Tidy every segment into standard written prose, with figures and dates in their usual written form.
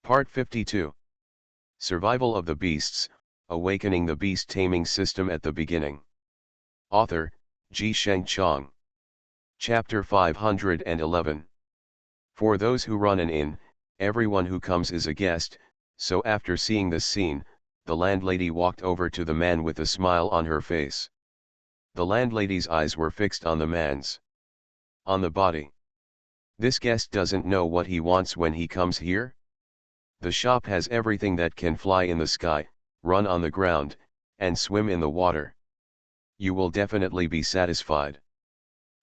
Part 52. Survival of the Beasts, Awakening the Beast Taming System at the Beginning. Author, Ji-Sheng Chong. Chapter 511. For those who run an inn, everyone who comes is a guest, so after seeing this scene, the landlady walked over to the man with a smile on her face. The landlady's eyes were fixed on the man's. On the body. This guest doesn't know what he wants when he comes here? The shop has everything that can fly in the sky, run on the ground, and swim in the water. You will definitely be satisfied.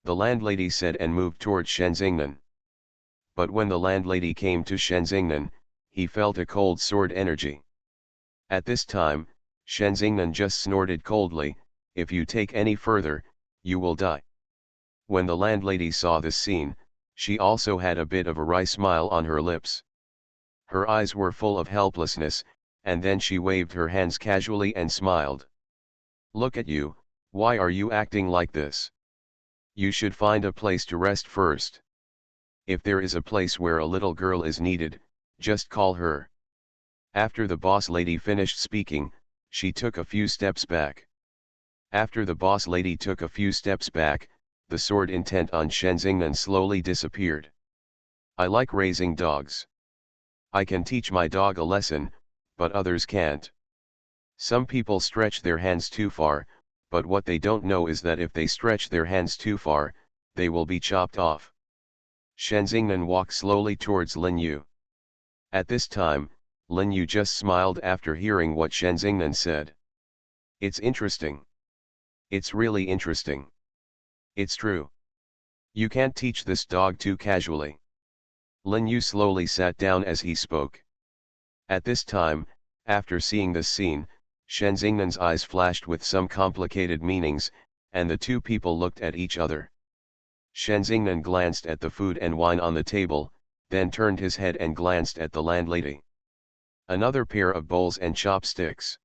The landlady said and moved toward Shenzingnan. But when the landlady came to Shenzingnan, he felt a cold sword energy. At this time, Shenzingnan just snorted coldly, "If you take any further, you will die." When the landlady saw this scene, she also had a bit of a wry smile on her lips. Her eyes were full of helplessness, and then she waved her hands casually and smiled. "Look at you, why are you acting like this? You should find a place to rest first. If there is a place where a little girl is needed, just call her." After the boss lady finished speaking, she took a few steps back. After the boss lady took a few steps back, the sword intent on Shenzingnan slowly disappeared. "I like raising dogs. I can teach my dog a lesson, but others can't. Some people stretch their hands too far, but what they don't know is that if they stretch their hands too far, they will be chopped off." Shenzingnan walked slowly towards Lin Yu. At this time, Lin Yu just smiled after hearing what Shenzingnan said. "It's interesting. It's really interesting. It's true. You can't teach this dog too casually." Lin Yu slowly sat down as he spoke. At this time, after seeing this scene, Shenzingnan's eyes flashed with some complicated meanings, and the two people looked at each other. Shenzingnan glanced at the food and wine on the table, then turned his head and glanced at the landlady. Another pair of bowls and chopsticks.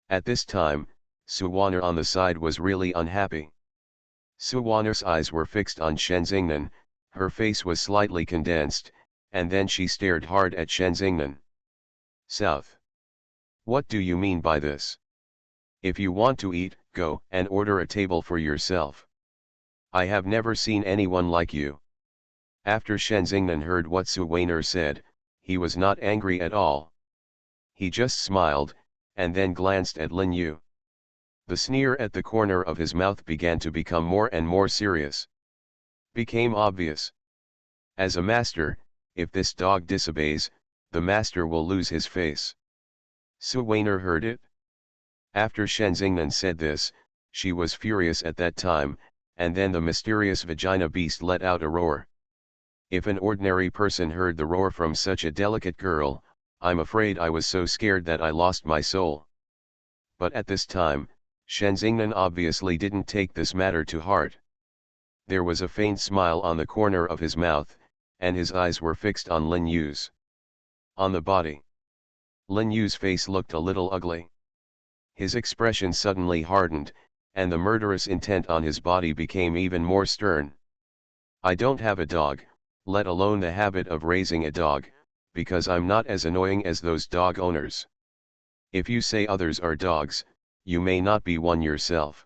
At this time, Suwaner on the side was really unhappy. Suwaner's eyes were fixed on Shenzingnan, her face was slightly condensed, and then she stared hard at Shenzingnan. "South. What do you mean by this? If you want to eat, go and order a table for yourself. I have never seen anyone like you." After Shenzingnan heard what Suwaner said, he was not angry at all. He just smiled, and then glanced at Lin Yu. The sneer at the corner of his mouth began to become more and more serious. Became obvious. As a master, if this dog disobeys, the master will lose his face. Suwaner heard it. After Shenzingnan said this, she was furious at that time, and then the mysterious vagina beast let out a roar. If an ordinary person heard the roar from such a delicate girl, I'm afraid I was so scared that I lost my soul. But at this time, Shenzingnan obviously didn't take this matter to heart. There was a faint smile on the corner of his mouth, and his eyes were fixed on Lin Yu's. On the body. Lin Yu's face looked a little ugly. His expression suddenly hardened, and the murderous intent on his body became even more stern. "I don't have a dog, let alone the habit of raising a dog, because I'm not as annoying as those dog owners. If you say others are dogs, you may not be one yourself."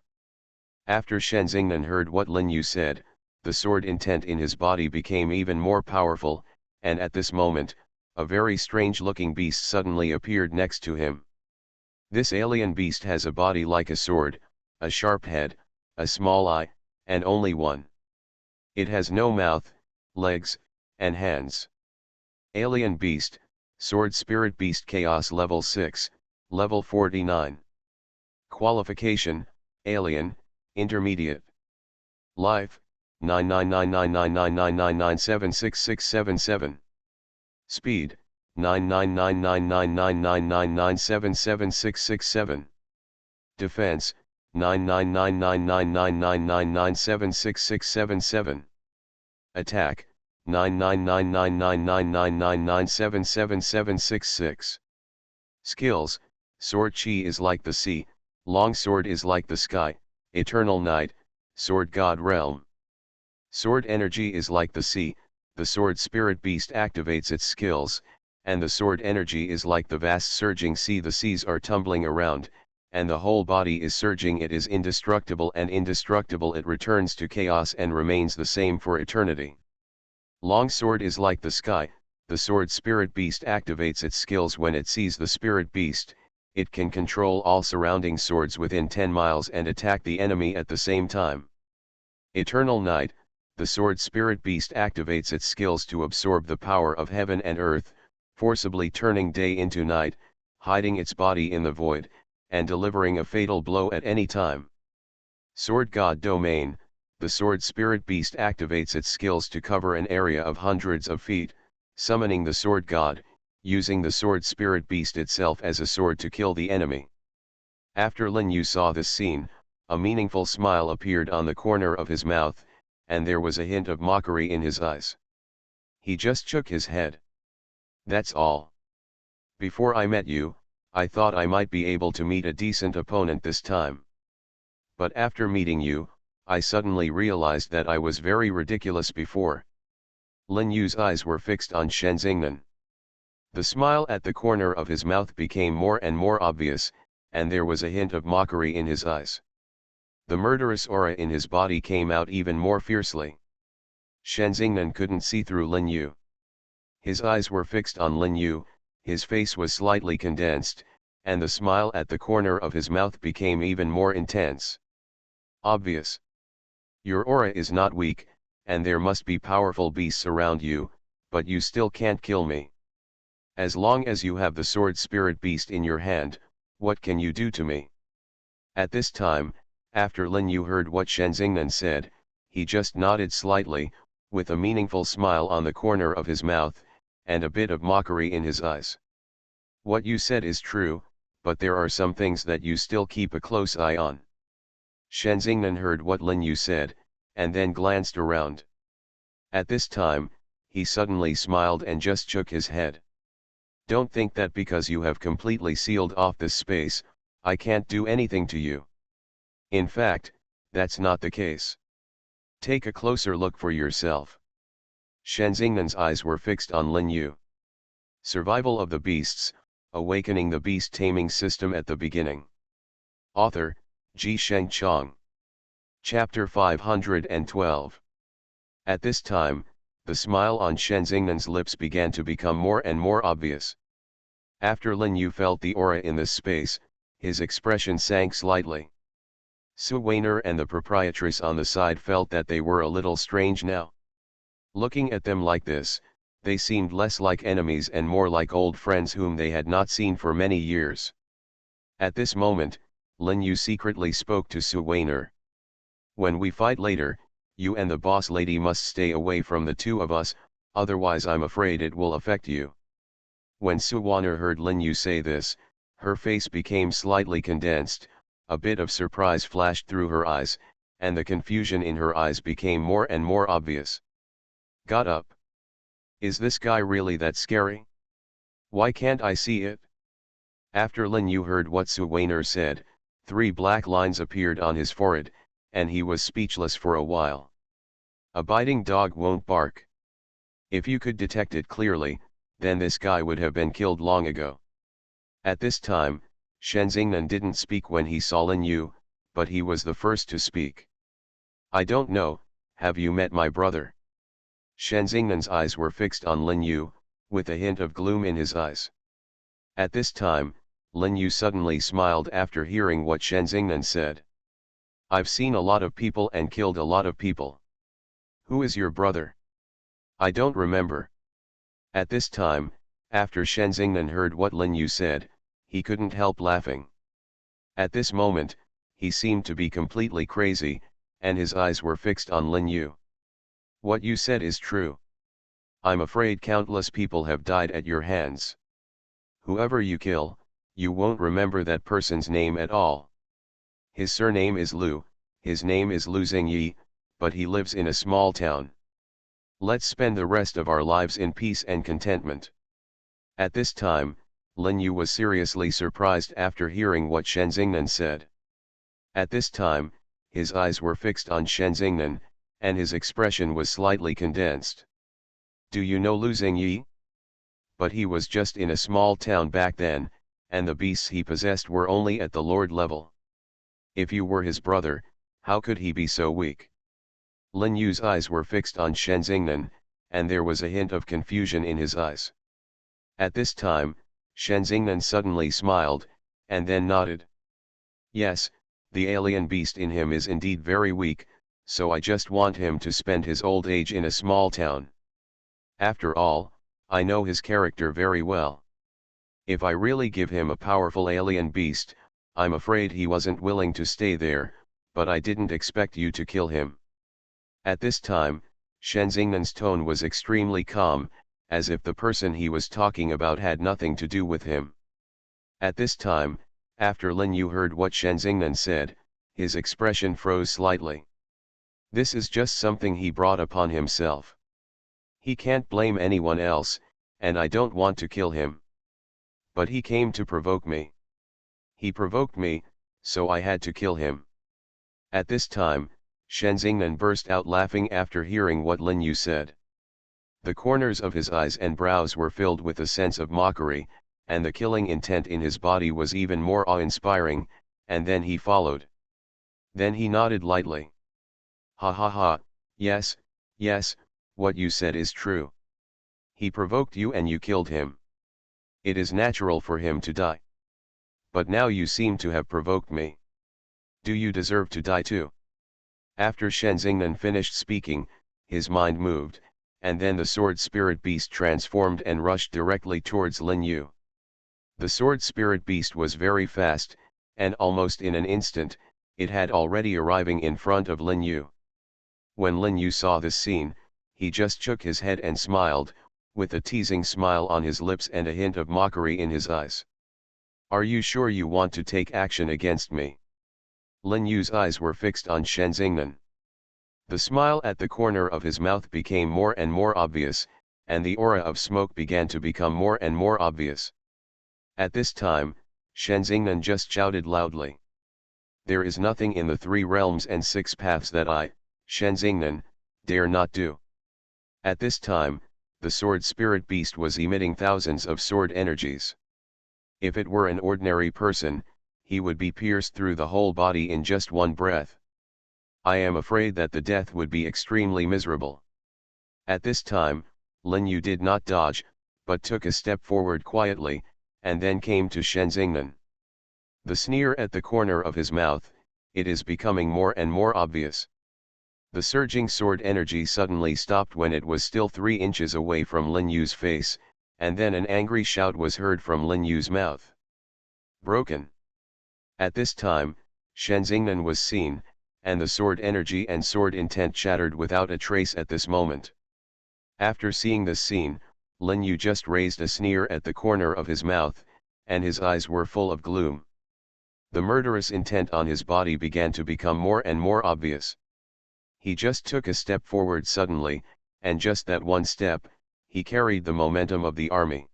After Shenzingnan heard what Lin Yu said, the sword intent in his body became even more powerful, and at this moment, a very strange-looking beast suddenly appeared next to him. This alien beast has a body like a sword, a sharp head, a small eye, and only one. It has no mouth, legs, and hands. Alien beast, sword spirit beast chaos level 6, level 49. Qualification, alien, intermediate. Life, 999999999976677. Speed, 999999999976667. Defense, 999999999976677. Attack, 9999999977766. Skills, sword chi is like the sea, long sword is like the sky, eternal night, sword god realm. Sword energy is like the sea, the sword spirit beast activates its skills, and the sword energy is like the vast surging sea. The seas are tumbling around, and the whole body is surging. It is indestructible, and indestructible it returns to chaos and remains the same for eternity. Long sword is like the sky. The sword spirit beast activates its skills when it sees the spirit beast. It can control all surrounding swords within 10 miles and attack the enemy at the same time. Eternal night, the sword spirit beast activates its skills to absorb the power of heaven and earth, forcibly turning day into night, hiding its body in the void, and delivering a fatal blow at any time. Sword God Domain, the sword spirit beast activates its skills to cover an area of hundreds of feet, summoning the sword god, using the sword spirit beast itself as a sword to kill the enemy. After Lin Yu saw this scene, a meaningful smile appeared on the corner of his mouth, and there was a hint of mockery in his eyes. He just shook his head. That's all. Before I met you, I thought I might be able to meet a decent opponent this time. But after meeting you, I suddenly realized that I was very ridiculous before. Lin Yu's eyes were fixed on Shen Xingnan. The smile at the corner of his mouth became more and more obvious, and there was a hint of mockery in his eyes. The murderous aura in his body came out even more fiercely. Shen Xingnan couldn't see through Lin Yu. His eyes were fixed on Lin Yu, his face was slightly condensed, and the smile at the corner of his mouth became even more intense. Obvious. Your aura is not weak, and there must be powerful beasts around you, but you still can't kill me. As long as you have the sword spirit beast in your hand, what can you do to me? At this time, after Lin Yu heard what Shen Xingnan said, he just nodded slightly, with a meaningful smile on the corner of his mouth, and a bit of mockery in his eyes. What you said is true, but there are some things that you still keep a close eye on. Shen Xingnan heard what Lin Yu said, and then glanced around. At this time, he suddenly smiled and just shook his head. Don't think that because you have completely sealed off this space, I can't do anything to you. In fact, that's not the case. Take a closer look for yourself. Shen Xingnan's eyes were fixed on Lin Yu. Survival of the Beasts, Awakening the Beast Taming System at the Beginning. Author, Ji Shengchang. Chapter 512. At this time, the smile on Shen Xingnan's lips began to become more and more obvious. After Lin Yu felt the aura in this space, his expression sank slightly. Su Weiner and the proprietress on the side felt that they were a little strange now. Looking at them like this, they seemed less like enemies and more like old friends whom they had not seen for many years. At this moment, Lin Yu secretly spoke to Su Weiner. When we fight later, you and the boss lady must stay away from the two of us, otherwise I'm afraid it will affect you. When Su Weiner heard Lin Yu say this, her face became slightly condensed, a bit of surprise flashed through her eyes, and the confusion in her eyes became more and more obvious. Got up. Is this guy really that scary? Why can't I see it? After Lin Yu heard what Su Weiner said, 3 black lines appeared on his forehead, and he was speechless for a while. A biting dog won't bark. If you could detect it clearly, then this guy would have been killed long ago. At this time, Shen Xingnan didn't speak when he saw Lin Yu, but he was the first to speak. I don't know, have you met my brother? Shen Xingnan's eyes were fixed on Lin Yu, with a hint of gloom in his eyes. At this time, Lin Yu suddenly smiled after hearing what Shen Xingnan said. I've seen a lot of people and killed a lot of people. Who is your brother? I don't remember. At this time, after Shen Xingnan heard what Lin Yu said, he couldn't help laughing. At this moment, he seemed to be completely crazy, and his eyes were fixed on Lin Yu. What you said is true. I'm afraid countless people have died at your hands. Whoever you kill, you won't remember that person's name at all. His surname is Lu, his name is Lu Xingyi, but he lives in a small town. Let's spend the rest of our lives in peace and contentment. At this time, Lin Yu was seriously surprised after hearing what Shen Xingnan said. At this time, his eyes were fixed on Shen Xingnan, and his expression was slightly condensed. Do you know Lu Xingyi? but he was just in a small town back then, and the beasts he possessed were only at the lord level. If you were his brother, how could he be so weak? Lin Yu's eyes were fixed on Shen Xingnan, and there was a hint of confusion in his eyes. At this time, Shen Xingnan suddenly smiled, and then nodded. Yes, the alien beast in him is indeed very weak, so I just want him to spend his old age in a small town. After all, I know his character very well. If I really give him a powerful alien beast, I'm afraid he wasn't willing to stay there, but I didn't expect you to kill him. At this time, Shen Xingnan's tone was extremely calm, as if the person he was talking about had nothing to do with him. At this time, after Lin Yu heard what Shen Xingnan said, his expression froze slightly. This is just something he brought upon himself. He can't blame anyone else, and I don't want to kill him. But he came to provoke me. He provoked me, so I had to kill him. At this time, Shen Xingnan burst out laughing after hearing what Lin Yu said. The corners of his eyes and brows were filled with a sense of mockery, and the killing intent in his body was even more awe-inspiring, and then he followed. Then he nodded lightly. Ha ha ha, yes, yes, what you said is true. He provoked you and you killed him. It is natural for him to die. But now you seem to have provoked me. Do you deserve to die too? After Shen Xingnan finished speaking, his mind moved, and then the sword spirit beast transformed and rushed directly towards Lin Yu. The sword spirit beast was very fast, and almost in an instant, it had already arriving in front of Lin Yu. When Lin Yu saw this scene, he just shook his head and smiled, with a teasing smile on his lips and a hint of mockery in his eyes. Are you sure you want to take action against me? Lin Yu's eyes were fixed on Shen Xingnan. The smile at the corner of his mouth became more and more obvious, and the aura of smoke began to become more and more obvious. At this time, Shen Xingnan just shouted loudly. There is nothing in the 3 realms and 6 paths that I, Shen Xingnan, dare not do. At this time, the sword spirit beast was emitting thousands of sword energies. If it were an ordinary person, he would be pierced through the whole body in just one breath. I am afraid that the death would be extremely miserable. At this time, Lin Yu did not dodge, but took a step forward quietly, and then came to Shen Xingnan. The sneer at the corner of his mouth, it is becoming more and more obvious. The surging sword energy suddenly stopped when it was still 3 inches away from Lin Yu's face, and then an angry shout was heard from Lin Yu's mouth. Broken. At this time, Shen Xingnan was seen, and the sword energy and sword intent shattered without a trace at this moment. After seeing this scene, Lin Yu just raised a sneer at the corner of his mouth, and his eyes were full of gloom. The murderous intent on his body began to become more and more obvious. He just took a step forward suddenly, and just that one step, he carried the momentum of the army.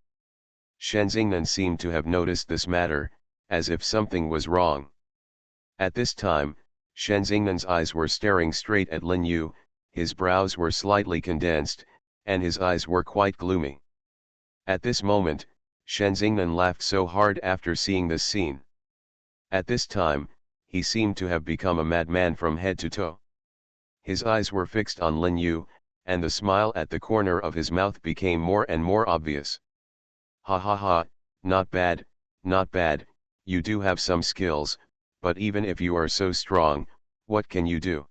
Shen Xingnan seemed to have noticed this matter, as if something was wrong. At this time, Shen Xingnan's eyes were staring straight at Lin Yu, his brows were slightly condensed, and his eyes were quite gloomy. At this moment, Shen Xingnan laughed so hard after seeing this scene. At this time, he seemed to have become a madman from head to toe. His eyes were fixed on Lin Yu, and the smile at the corner of his mouth became more and more obvious. Ha ha ha, not bad, not bad, you do have some skills, but even if you are so strong, what can you do?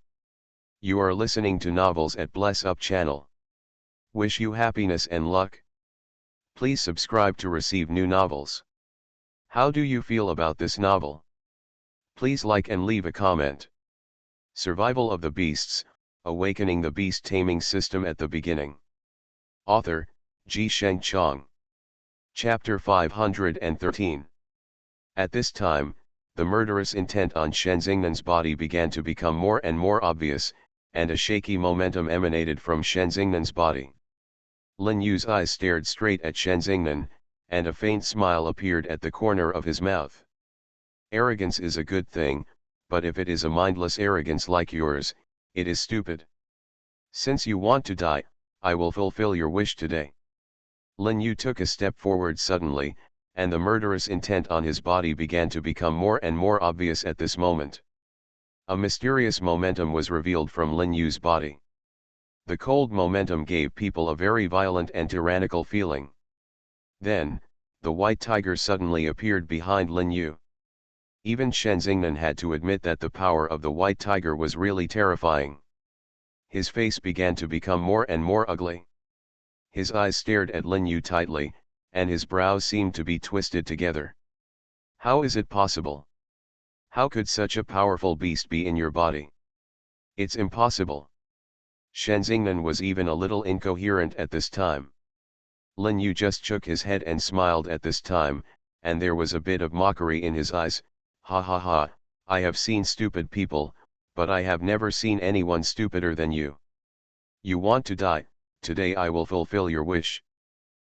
You are listening to novels at Bless Up channel. Wish you happiness and luck. Please subscribe to receive new novels. How do you feel about this novel? Please like and leave a comment. Survival of the Beasts, Awakening the Beast Taming System at the Beginning. Author, Ji Sheng Chong. Chapter 513. At this time, the murderous intent on Shen Xingnan's body began to become more and more obvious, and a shaky momentum emanated from Shen Xingnan's body. Lin Yu's eyes stared straight at Shen Xingnan, and a faint smile appeared at the corner of his mouth. Arrogance is a good thing, but if it is a mindless arrogance like yours, it is stupid. Since you want to die, I will fulfill your wish today. Lin Yu took a step forward suddenly, and the murderous intent on his body began to become more and more obvious at this moment. A mysterious momentum was revealed from Lin Yu's body. The cold momentum gave people a very violent and tyrannical feeling. Then, the white tiger suddenly appeared behind Lin Yu. Even Shen Xingnan had to admit that the power of the white tiger was really terrifying. His face began to become more and more ugly. His eyes stared at Lin Yu tightly, and his brows seemed to be twisted together. How is it possible? How could such a powerful beast be in your body? It's impossible. Shen Xingnan was even a little incoherent at this time. Lin Yu just shook his head and smiled at this time, and there was a bit of mockery in his eyes. Ha ha ha, I have seen stupid people, but I have never seen anyone stupider than you. You want to die, today I will fulfill your wish.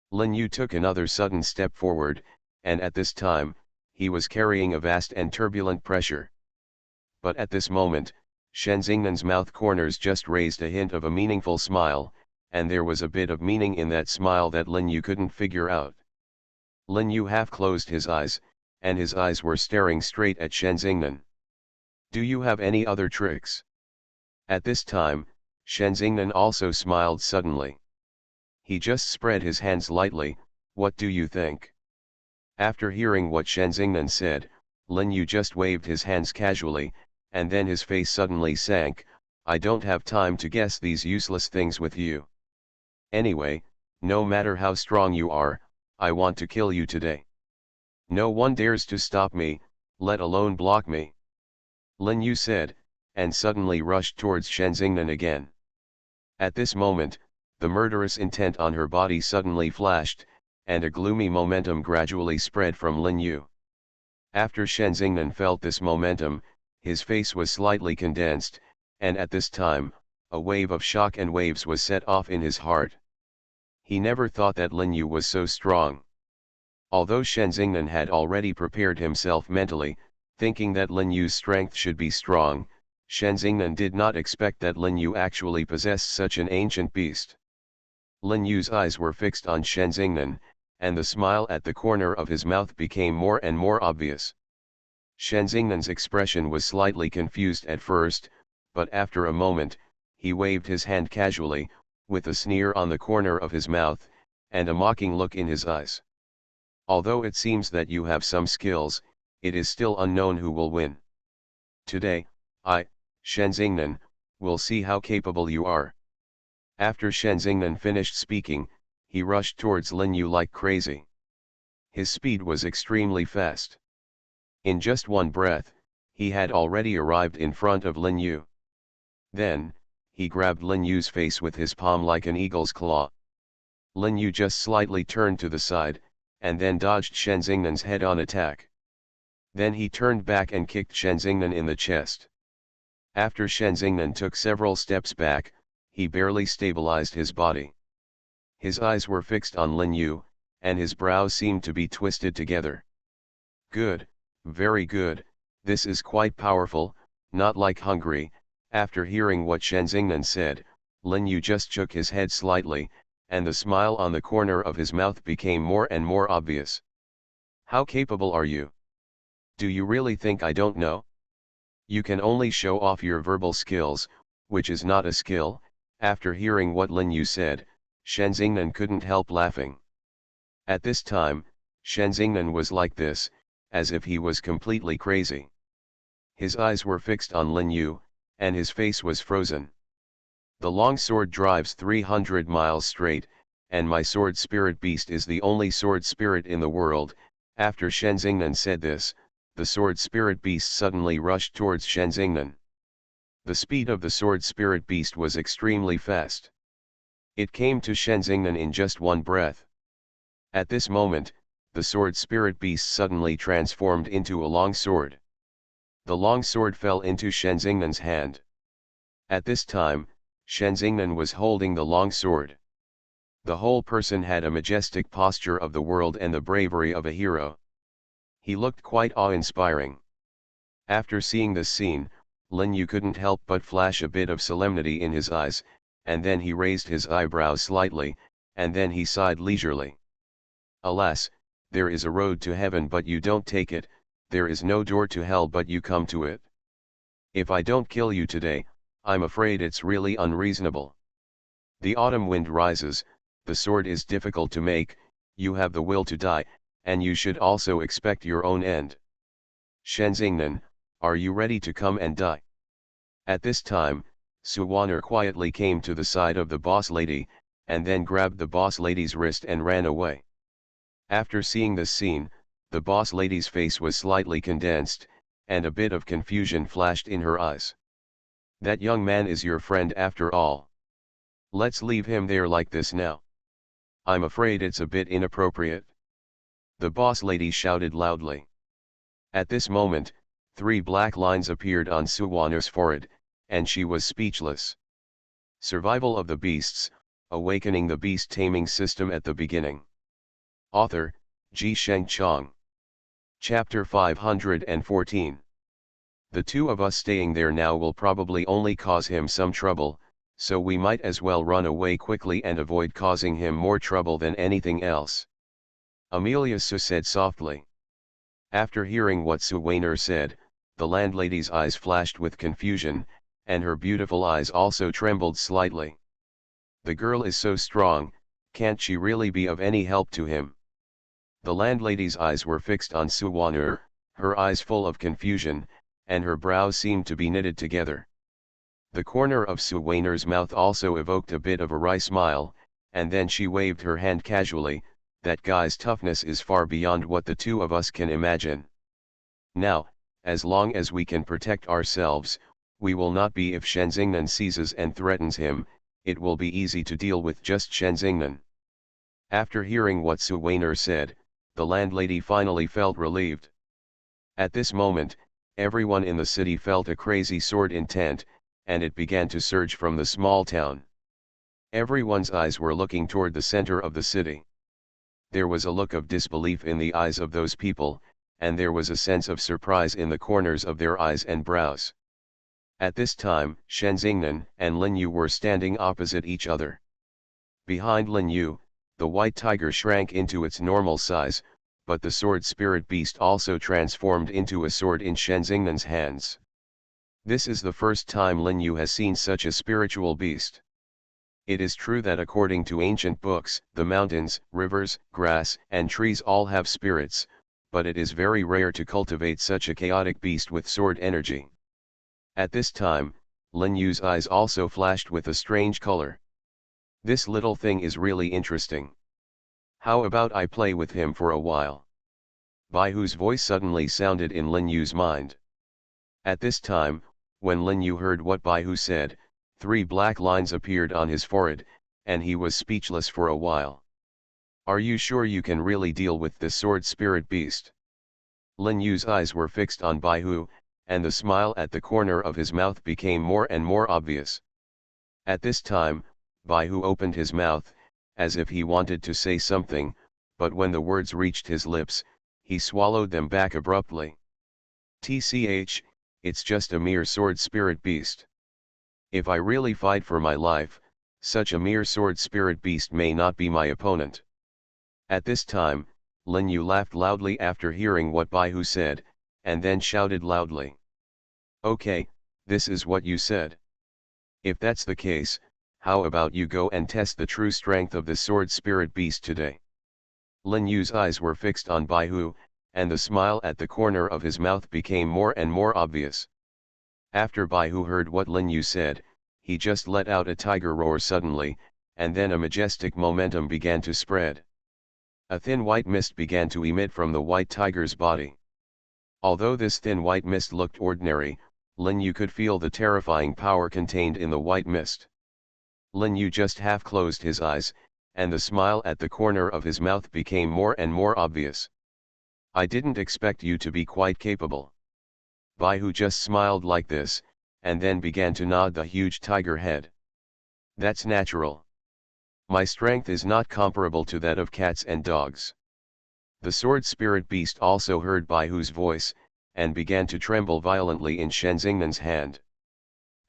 Lin Yu took another sudden step forward, and at this time, he was carrying a vast and turbulent pressure. But at this moment, Shen Xingnan's mouth corners just raised a hint of a meaningful smile, and there was a bit of meaning in that smile that Lin Yu couldn't figure out. Lin Yu half closed his eyes, and his eyes were staring straight at Shen Xingnan. Do you have any other tricks? At this time, Shen Xingnan also smiled suddenly. He just spread his hands lightly. What do you think? After hearing what Shen Xingnan said, Lin Yu just waved his hands casually, and then his face suddenly sank. I don't have time to guess these useless things with you. Anyway, no matter how strong you are, I want to kill you today. No one dares to stop me, let alone block me. Lin Yu said, and suddenly rushed towards Shen Xingnan again. At this moment, the murderous intent on her body suddenly flashed, and a gloomy momentum gradually spread from Lin Yu. After Shen Xingnan felt this momentum, his face was slightly condensed, and at this time, a wave of shock and waves was set off in his heart. He never thought that Lin Yu was so strong. Although Shen Xingnan had already prepared himself mentally, thinking that Lin Yu's strength should be strong, Shen Xingnan did not expect that Lin Yu actually possessed such an ancient beast. Lin Yu's eyes were fixed on Shen Xingnan, and the smile at the corner of his mouth became more and more obvious. Shen Xingnan's expression was slightly confused at first, but after a moment, he waved his hand casually, with a sneer on the corner of his mouth, and a mocking look in his eyes. Although it seems that you have some skills, it is still unknown who will win. Today, I, Shen Xingnan, will see how capable you are. After Shen Xingnan finished speaking, he rushed towards Lin Yu like crazy. His speed was extremely fast. In just one breath, he had already arrived in front of Lin Yu. Then, he grabbed Lin Yu's face with his palm like an eagle's claw. Lin Yu just slightly turned to the side, and then dodged Shen Xingnan's head-on attack. Then he turned back and kicked Shen Xingnan in the chest. After Shen Xingnan took several steps back, he barely stabilized his body. His eyes were fixed on Lin Yu, and his brows seemed to be twisted together. Good, very good, this is quite powerful, not like hungry. After hearing what Shen Xingnan said, Lin Yu just shook his head slightly, and the smile on the corner of his mouth became more and more obvious. How capable are you? Do you really think I don't know? You can only show off your verbal skills, which is not a skill. After hearing what Lin Yu said, Shen Xingnan couldn't help laughing. At this time, Shen Xingnan was like this, as if he was completely crazy. His eyes were fixed on Lin Yu, and his face was frozen. The long sword drives 300 miles straight, and my sword spirit beast is the only sword spirit in the world. After Shen Xingnan said this, the sword spirit beast suddenly rushed towards Shen Xingnan. The speed of the sword spirit beast was extremely fast. It came to Shen Xingnan in just one breath. At this moment, the sword spirit beast suddenly transformed into a long sword. The long sword fell into Shen Xingnan's hand. At this time, Shen Xingnan was holding the long sword. The whole person had a majestic posture of the world and the bravery of a hero. He looked quite awe-inspiring. After seeing this scene, Lin Yu couldn't help but flash a bit of solemnity in his eyes, and then he raised his eyebrows slightly, and then he sighed leisurely. Alas, there is a road to heaven but you don't take it, there is no door to hell but you come to it. If I don't kill you today, I'm afraid it's really unreasonable. The autumn wind rises, the sword is difficult to make, you have the will to die, and you should also expect your own end. Shenzingnan, are you ready to come and die? At this time, Suwaner quietly came to the side of the boss lady, and then grabbed the boss lady's wrist and ran away. After seeing this scene, the boss lady's face was slightly condensed, and a bit of confusion flashed in her eyes. That young man is your friend after all. Let's leave him there like this now. I'm afraid it's a bit inappropriate. The boss lady shouted loudly. At this moment, 3 black lines appeared on Suwaner's forehead, and she was speechless. Survival of the Beasts, Awakening the Beast Taming System at the beginning. Author, Ji Sheng Chong. Chapter 514. The two of us staying there now will probably only cause him some trouble, so we might as well run away quickly and avoid causing him more trouble than anything else. Amelia Su said softly. After hearing what Suwaner said, the landlady's eyes flashed with confusion, and her beautiful eyes also trembled slightly. The girl is so strong, can't she really be of any help to him? The landlady's eyes were fixed on Suwaner, her eyes full of confusion, and her brows seemed to be knitted together. The corner of Suwaner's mouth also evoked a bit of a wry smile, and then she waved her hand casually. That guy's toughness is far beyond what the two of us can imagine. Now, as long as we can protect ourselves, we will not be. If Shenzingnan seizes and threatens him, it will be easy to deal with just Shenzingnan. After hearing what Suwaner said, the landlady finally felt relieved. At this moment, everyone in the city felt a crazy sword intent, and it began to surge from the small town. Everyone's eyes were looking toward the center of the city. There was a look of disbelief in the eyes of those people, and there was a sense of surprise in the corners of their eyes and brows. At this time, Shenzingnan and Lin Yu were standing opposite each other. Behind Lin Yu, the white tiger shrank into its normal size, but the sword spirit beast also transformed into a sword in Shenzingnan's hands. This is the first time Lin Yu has seen such a spiritual beast. It is true that according to ancient books, the mountains, rivers, grass, and trees all have spirits, but it is very rare to cultivate such a chaotic beast with sword energy. At this time, Lin Yu's eyes also flashed with a strange color. This little thing is really interesting. How about I play with him for a while? Baihu's voice suddenly sounded in Lin Yu's mind. At this time, when Lin Yu heard what Baihu said, 3 black lines appeared on his forehead, and he was speechless for a while. Are you sure you can really deal with this sword spirit beast? Lin Yu's eyes were fixed on Baihu, and the smile at the corner of his mouth became more and more obvious. At this time, Baihu opened his mouth, as if he wanted to say something, but when the words reached his lips, he swallowed them back abruptly. Tch, it's just a mere sword spirit beast. If I really fight for my life, such a mere sword spirit beast may not be my opponent. At this time, Lin Yu laughed loudly after hearing what Baihu said, and then shouted loudly. Okay, this is what you said. If that's the case, how about you go and test the true strength of the sword spirit beast today? Lin Yu's eyes were fixed on Baihu, and the smile at the corner of his mouth became more and more obvious. After Baihu heard what Lin Yu said, he just let out a tiger roar suddenly, and then a majestic momentum began to spread. A thin white mist began to emit from the white tiger's body. Although this thin white mist looked ordinary, Lin Yu could feel the terrifying power contained in the white mist. Lin Yu just half closed his eyes, and the smile at the corner of his mouth became more and more obvious. I didn't expect you to be quite capable. Baihu just smiled like this, and then began to nod the huge tiger head. That's natural. My strength is not comparable to that of cats and dogs. The sword spirit beast also heard Baihu's voice, and began to tremble violently in Shenzingnan's hand.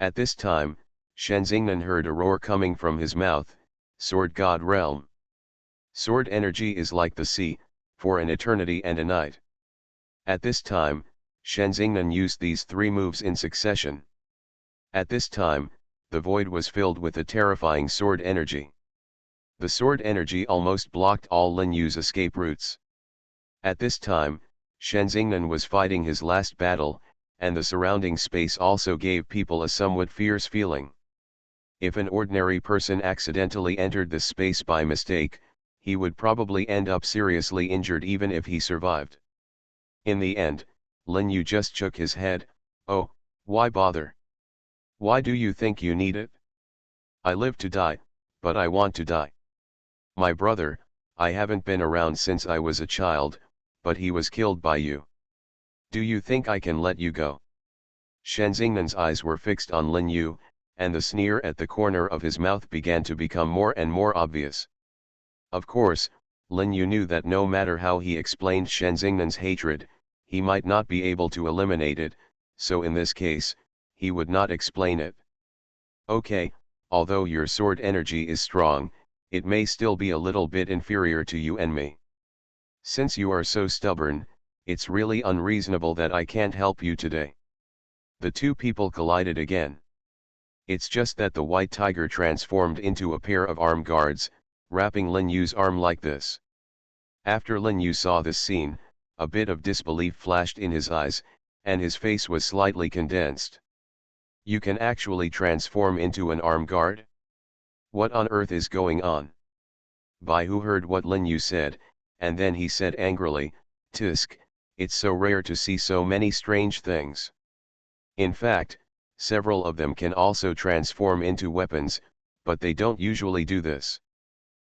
At this time, Shenzingnan heard a roar coming from his mouth, Sword God Realm. Sword energy is like the sea, for an eternity and a night. At this time, Shenzingnan used these three moves in succession. At this time, the void was filled with a terrifying sword energy. The sword energy almost blocked all Lin Yu's escape routes. At this time, Shenzingnan was fighting his last battle, and the surrounding space also gave people a somewhat fierce feeling. If an ordinary person accidentally entered this space by mistake, he would probably end up seriously injured even if he survived. In the end, Lin Yu just shook his head. "Oh, why bother? Why do you think you need it? I live to die, but I want to die. My brother, I haven't been around since I was a child, but he was killed by you. Do you think I can let you go?" Shenzingnan's eyes were fixed on Lin Yu, and the sneer at the corner of his mouth began to become more and more obvious. Of course, Lin Yu knew that no matter how he explained Shenzingnan's hatred, he might not be able to eliminate it, so in this case, he would not explain it. "Okay, although your sword energy is strong, it may still be a little bit inferior to you and me. Since you are so stubborn, it's really unreasonable that I can't help you today." The two people collided again. It's just that the white tiger transformed into a pair of armed guards, wrapping Lin Yu's arm like this. After Lin Yu saw this scene, a bit of disbelief flashed in his eyes, and his face was slightly condensed. "You can actually transform into an armed guard? What on earth is going on?" Bai Hu heard what Lin Yu said, and then he said angrily, "Tisk, it's so rare to see so many strange things. In fact, several of them can also transform into weapons, but they don't usually do this.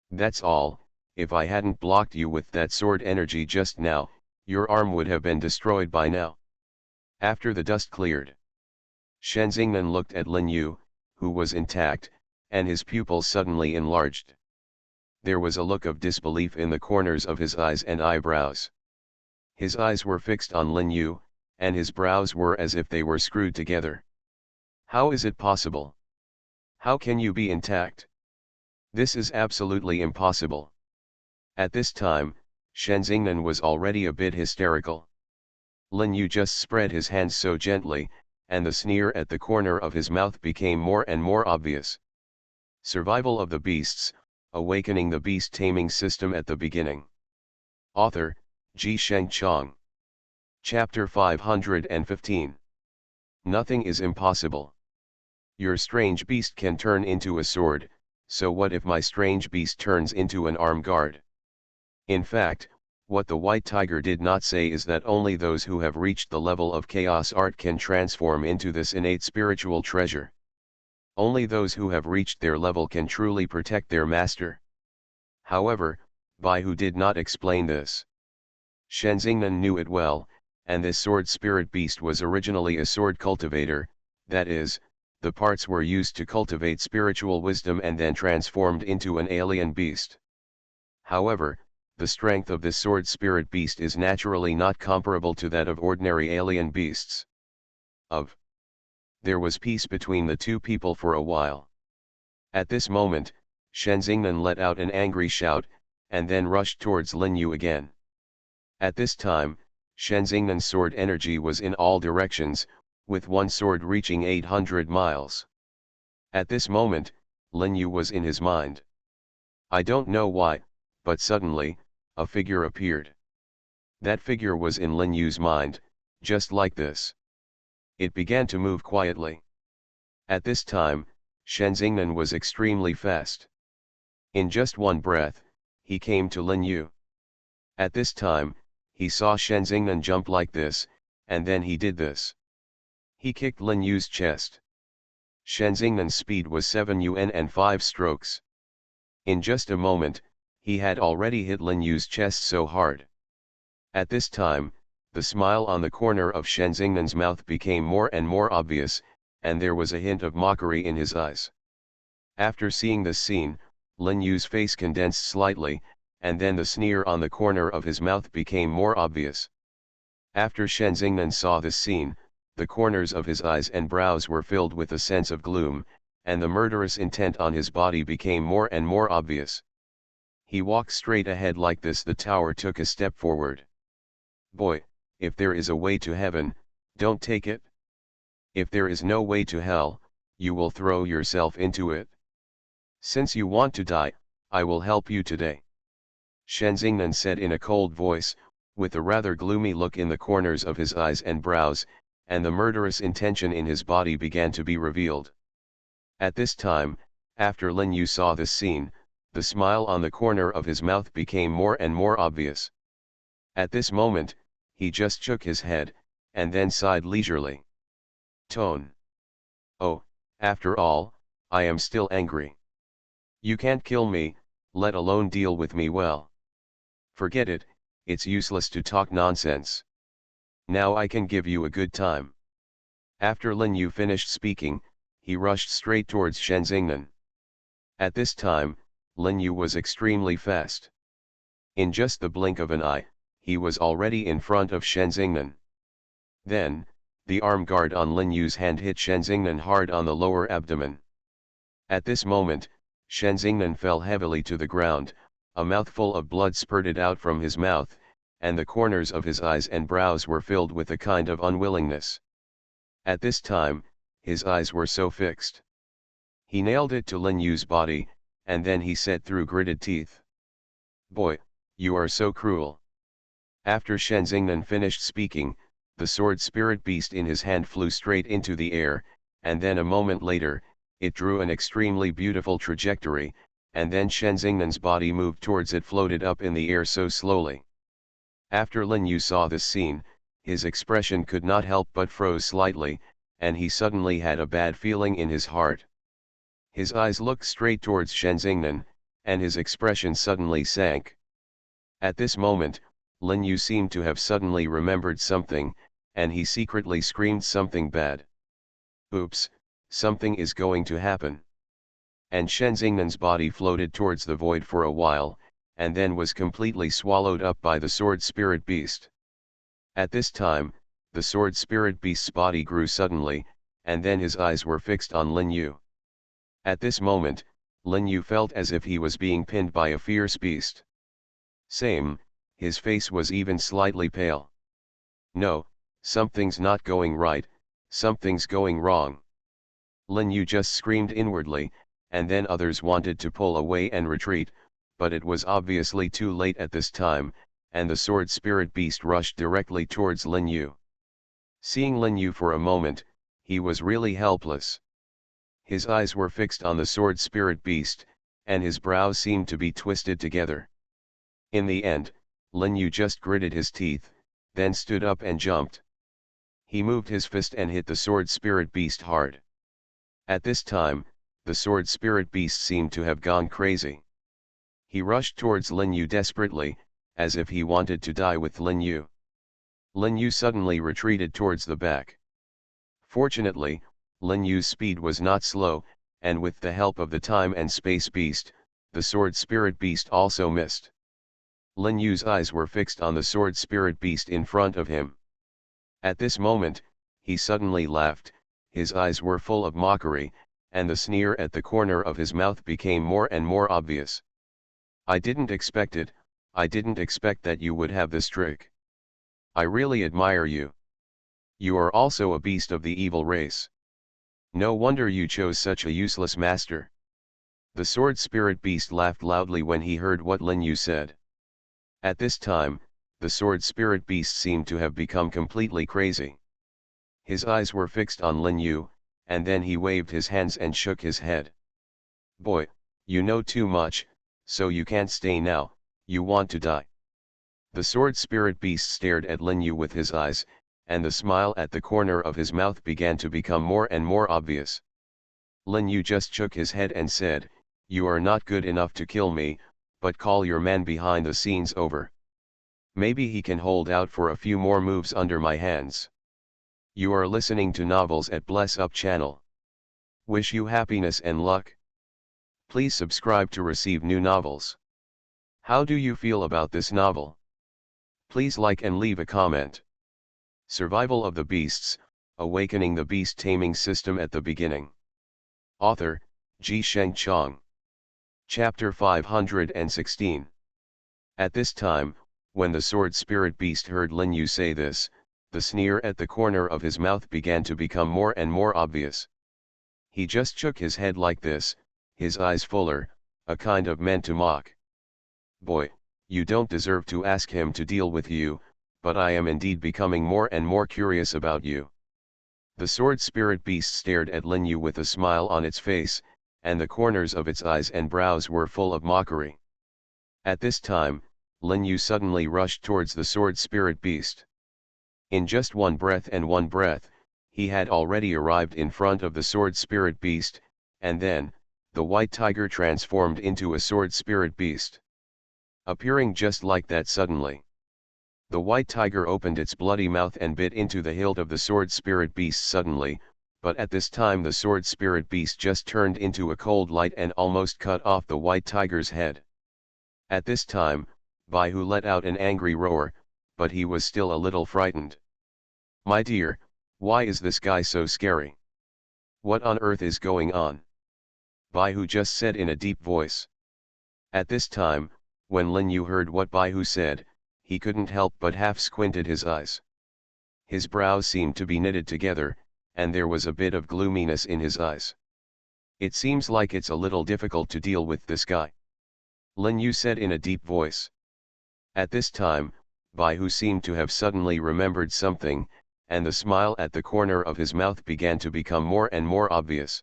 That's all. If I hadn't blocked you with that sword energy just now, your arm would have been destroyed by now." After the dust cleared, Shenzingnan looked at Lin Yu, who was intact, and his pupils suddenly enlarged. There was a look of disbelief in the corners of his eyes and eyebrows. His eyes were fixed on Lin Yu, and his brows were as if they were screwed together. "How is it possible? How can you be intact? This is absolutely impossible." At this time, Shenzingnan was already a bit hysterical. Lin Yu just spread his hands so gently, and the sneer at the corner of his mouth became more and more obvious. Survival of the Beasts, Awakening the Beast Taming System at the Beginning. Author, Ji Sheng Chong. Chapter 515. Nothing is impossible. Your strange beast can turn into a sword, so what if my strange beast turns into an armed guard? In fact, what the white tiger did not say is that only those who have reached the level of chaos art can transform into this innate spiritual treasure. Only those who have reached their level can truly protect their master. However, Bai Hu did not explain this. Shenzingnan knew it well, and this sword spirit beast was originally a sword cultivator, that is, the parts were used to cultivate spiritual wisdom and then transformed into an alien beast. However, the strength of this sword spirit beast is naturally not comparable to that of ordinary alien beasts. There was peace between the two people for a while. At this moment, Shenzingnan let out an angry shout, and then rushed towards Lin Yu again. At this time, Shenzingnan's sword energy was in all directions, with one sword reaching 800 miles. At this moment, Lin Yu was in his mind. I don't know why, but suddenly, a figure appeared. That figure was in Lin Yu's mind, just like this. It began to move quietly. At this time, Shenzingnan was extremely fast. In just one breath, he came to Lin Yu. At this time, he saw Shenzingnan jump like this, and then he did this. He kicked Lin Yu's chest. Shenzingnan's speed was 7 yuan and 5 strokes. In just a moment, he had already hit Lin Yu's chest so hard. At this time, the smile on the corner of Shenzingnan's mouth became more and more obvious, and there was a hint of mockery in his eyes. After seeing this scene, Lin Yu's face condensed slightly, and then the sneer on the corner of his mouth became more obvious. After Shenzingnan saw this scene, the corners of his eyes and brows were filled with a sense of gloom, and the murderous intent on his body became more and more obvious. He walked straight ahead. Like this, the tower took a step forward. Boy, if there is a way to heaven, don't take it. If there is no way to hell, you will throw yourself into it. Since you want to die, I will help you today. Shenzingnan said in a cold voice, with a rather gloomy look in the corners of his eyes and brows, and the murderous intention in his body began to be revealed. At this time, after Lin Yu saw this scene, the smile on the corner of his mouth became more and more obvious. At this moment, he just shook his head, and then sighed leisurely. Tone. Oh, after all, I am still angry. You can't kill me, let alone deal with me well. Forget it, it's useless to talk nonsense. Now I can give you a good time. After Lin Yu finished speaking, he rushed straight towards Shenzingnan. At this time, Lin Yu was extremely fast. In just the blink of an eye, he was already in front of Shenzingnan. Then, the arm guard on Lin Yu's hand hit Shenzingnan hard on the lower abdomen. At this moment, Shenzingnan fell heavily to the ground, a mouthful of blood spurted out from his mouth, and the corners of his eyes and brows were filled with a kind of unwillingness. At this time, his eyes were so fixed. He nailed it to Lin Yu's body, and then he said through gritted teeth. Boy, you are so cruel. After Shenzingnan finished speaking, the sword spirit beast in his hand flew straight into the air, and then a moment later, it drew an extremely beautiful trajectory, and then Shenzingnan's body moved towards it, floated up in the air so slowly. After Lin Yu saw this scene, his expression could not help but froze slightly, and he suddenly had a bad feeling in his heart. His eyes looked straight towards Shenzingnan, and his expression suddenly sank. At this moment, Lin Yu seemed to have suddenly remembered something, and he secretly screamed something bad. Oops, something is going to happen. And Shenzingnan's body floated towards the void for a while, and then was completely swallowed up by the sword spirit beast. At this time, the sword spirit beast's body grew suddenly, and then his eyes were fixed on Lin Yu. At this moment, Lin Yu felt as if he was being pinned by a fierce beast. Same, his face was even slightly pale. No, something's not going right, something's going wrong. Lin Yu just screamed inwardly, and then others wanted to pull away and retreat, but it was obviously too late at this time, and the sword spirit beast rushed directly towards Lin Yu. Seeing Lin Yu for a moment, he was really helpless. His eyes were fixed on the sword spirit beast, and his brows seemed to be twisted together. In the end, Lin Yu just gritted his teeth, then stood up and jumped. He moved his fist and hit the sword spirit beast hard. At this time, the sword spirit beast seemed to have gone crazy. He rushed towards Lin Yu desperately, as if he wanted to die with Lin Yu. Lin Yu suddenly retreated towards the back. Fortunately, Lin Yu's speed was not slow, and with the help of the time and space beast, the sword spirit beast also missed. Lin Yu's eyes were fixed on the sword spirit beast in front of him. At this moment, he suddenly laughed, his eyes were full of mockery, and the sneer at the corner of his mouth became more and more obvious. I didn't expect it, I didn't expect that you would have this trick. I really admire you. You are also a beast of the evil race. No wonder you chose such a useless master. The sword spirit beast laughed loudly when he heard what Lin Yu said. At this time, the sword spirit beast seemed to have become completely crazy. His eyes were fixed on Lin Yu, and then he waved his hands and shook his head. Boy, you know too much, so you can't stay now, you want to die. The sword spirit beast stared at Lin Yu with his eyes, and the smile at the corner of his mouth began to become more and more obvious. Lin Yu just shook his head and said, You are not good enough to kill me, but call your man behind the scenes over. Maybe he can hold out for a few more moves under my hands. You are listening to Novels at Bless Up channel. Wish you happiness and luck. Please subscribe to receive new novels. How do you feel about this novel? Please like and leave a comment. Survival of the Beasts, Awakening the Beast Taming System at the Beginning. Author, Ji Sheng Chong. Chapter 516. At this time, when the sword spirit beast heard Lin Yu say this, the sneer at the corner of his mouth began to become more and more obvious. He just shook his head like this, his eyes fuller, a kind of meant to mock. Boy, you don't deserve to ask him to deal with you, but I am indeed becoming more and more curious about you. The sword spirit beast stared at Lin Yu with a smile on its face, and the corners of its eyes and brows were full of mockery. At this time, Lin Yu suddenly rushed towards the sword spirit beast. In just one breath, he had already arrived in front of the sword spirit beast, and then, the white tiger transformed into a sword spirit beast. Appearing just like that suddenly, the white tiger opened its bloody mouth and bit into the hilt of the sword spirit beast suddenly, but at this time the sword spirit beast just turned into a cold light and almost cut off the white tiger's head. At this time, Baihu let out an angry roar, but he was still a little frightened. "My dear, why is this guy so scary? What on earth is going on?" Baihu just said in a deep voice. At this time, when Lin Yu heard what Baihu said, he couldn't help but half squinted his eyes. His brows seemed to be knitted together, and there was a bit of gloominess in his eyes. "It seems like it's a little difficult to deal with this guy," Lin Yu said in a deep voice. At this time, Baihu seemed to have suddenly remembered something, and the smile at the corner of his mouth began to become more and more obvious.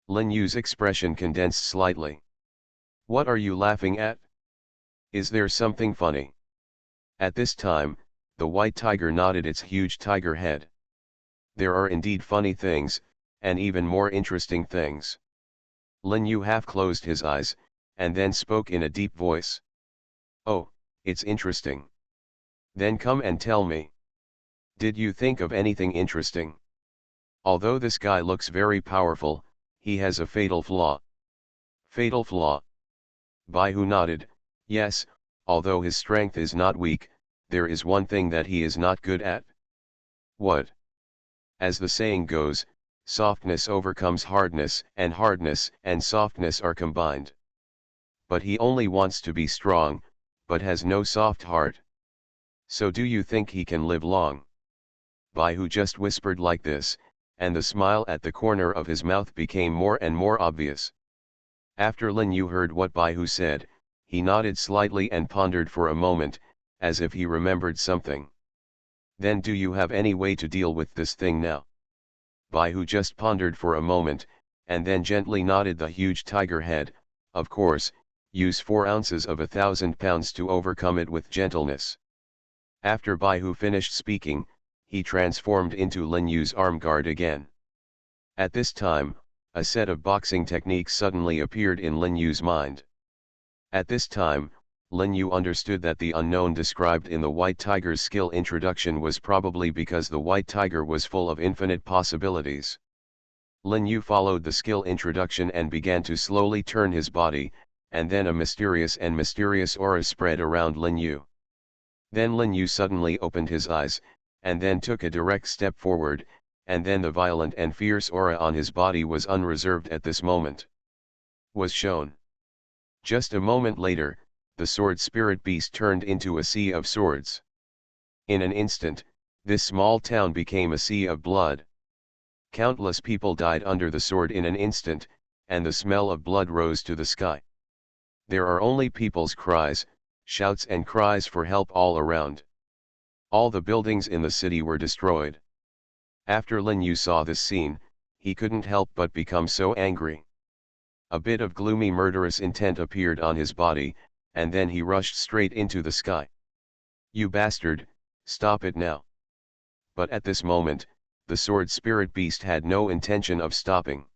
Lin Yu's expression condensed slightly. "What are you laughing at? Is there something funny?" At this time, the white tiger nodded its huge tiger head. "There are indeed funny things, and even more interesting things." Lin Yu half closed his eyes, and then spoke in a deep voice. "Oh, it's interesting. Then come and tell me. Did you think of anything interesting? Although this guy looks very powerful, he has a fatal flaw." "Fatal flaw?" Baihu nodded. "Yes, although his strength is not weak, there is one thing that he is not good at." "What?" "As the saying goes, softness overcomes hardness and softness are combined. But he only wants to be strong, but has no soft heart. So do you think he can live long?" Baihu just whispered like this, and the smile at the corner of his mouth became more and more obvious. After Lin Yu heard what Baihu said, he nodded slightly and pondered for a moment, as if he remembered something. "Then do you have any way to deal with this thing now?" Baihu just pondered for a moment, and then gently nodded the huge tiger head. "Of course, use 4 ounces of 1,000 pounds to overcome it with gentleness." After Baihu finished speaking, he transformed into Lin Yu's arm guard again. At this time, a set of boxing techniques suddenly appeared in Lin Yu's mind. At this time, Lin Yu understood that the unknown described in the White Tiger's skill introduction was probably because the White Tiger was full of infinite possibilities. Lin Yu followed the skill introduction and began to slowly turn his body, and then a mysterious aura spread around Lin Yu. Then Lin Yu suddenly opened his eyes, and then took a direct step forward, and then the violent and fierce aura on his body was unreserved at this moment. Was shown. Just a moment later, the sword spirit beast turned into a sea of swords. In an instant, this small town became a sea of blood. Countless people died under the sword in an instant, and the smell of blood rose to the sky. There are only people's cries, shouts and cries for help all around. All the buildings in the city were destroyed. After Lin Yu saw this scene, he couldn't help but become so angry. A bit of gloomy murderous intent appeared on his body, and then he rushed straight into the sky. "You bastard, stop it now." But at this moment, the sword spirit beast had no intention of stopping.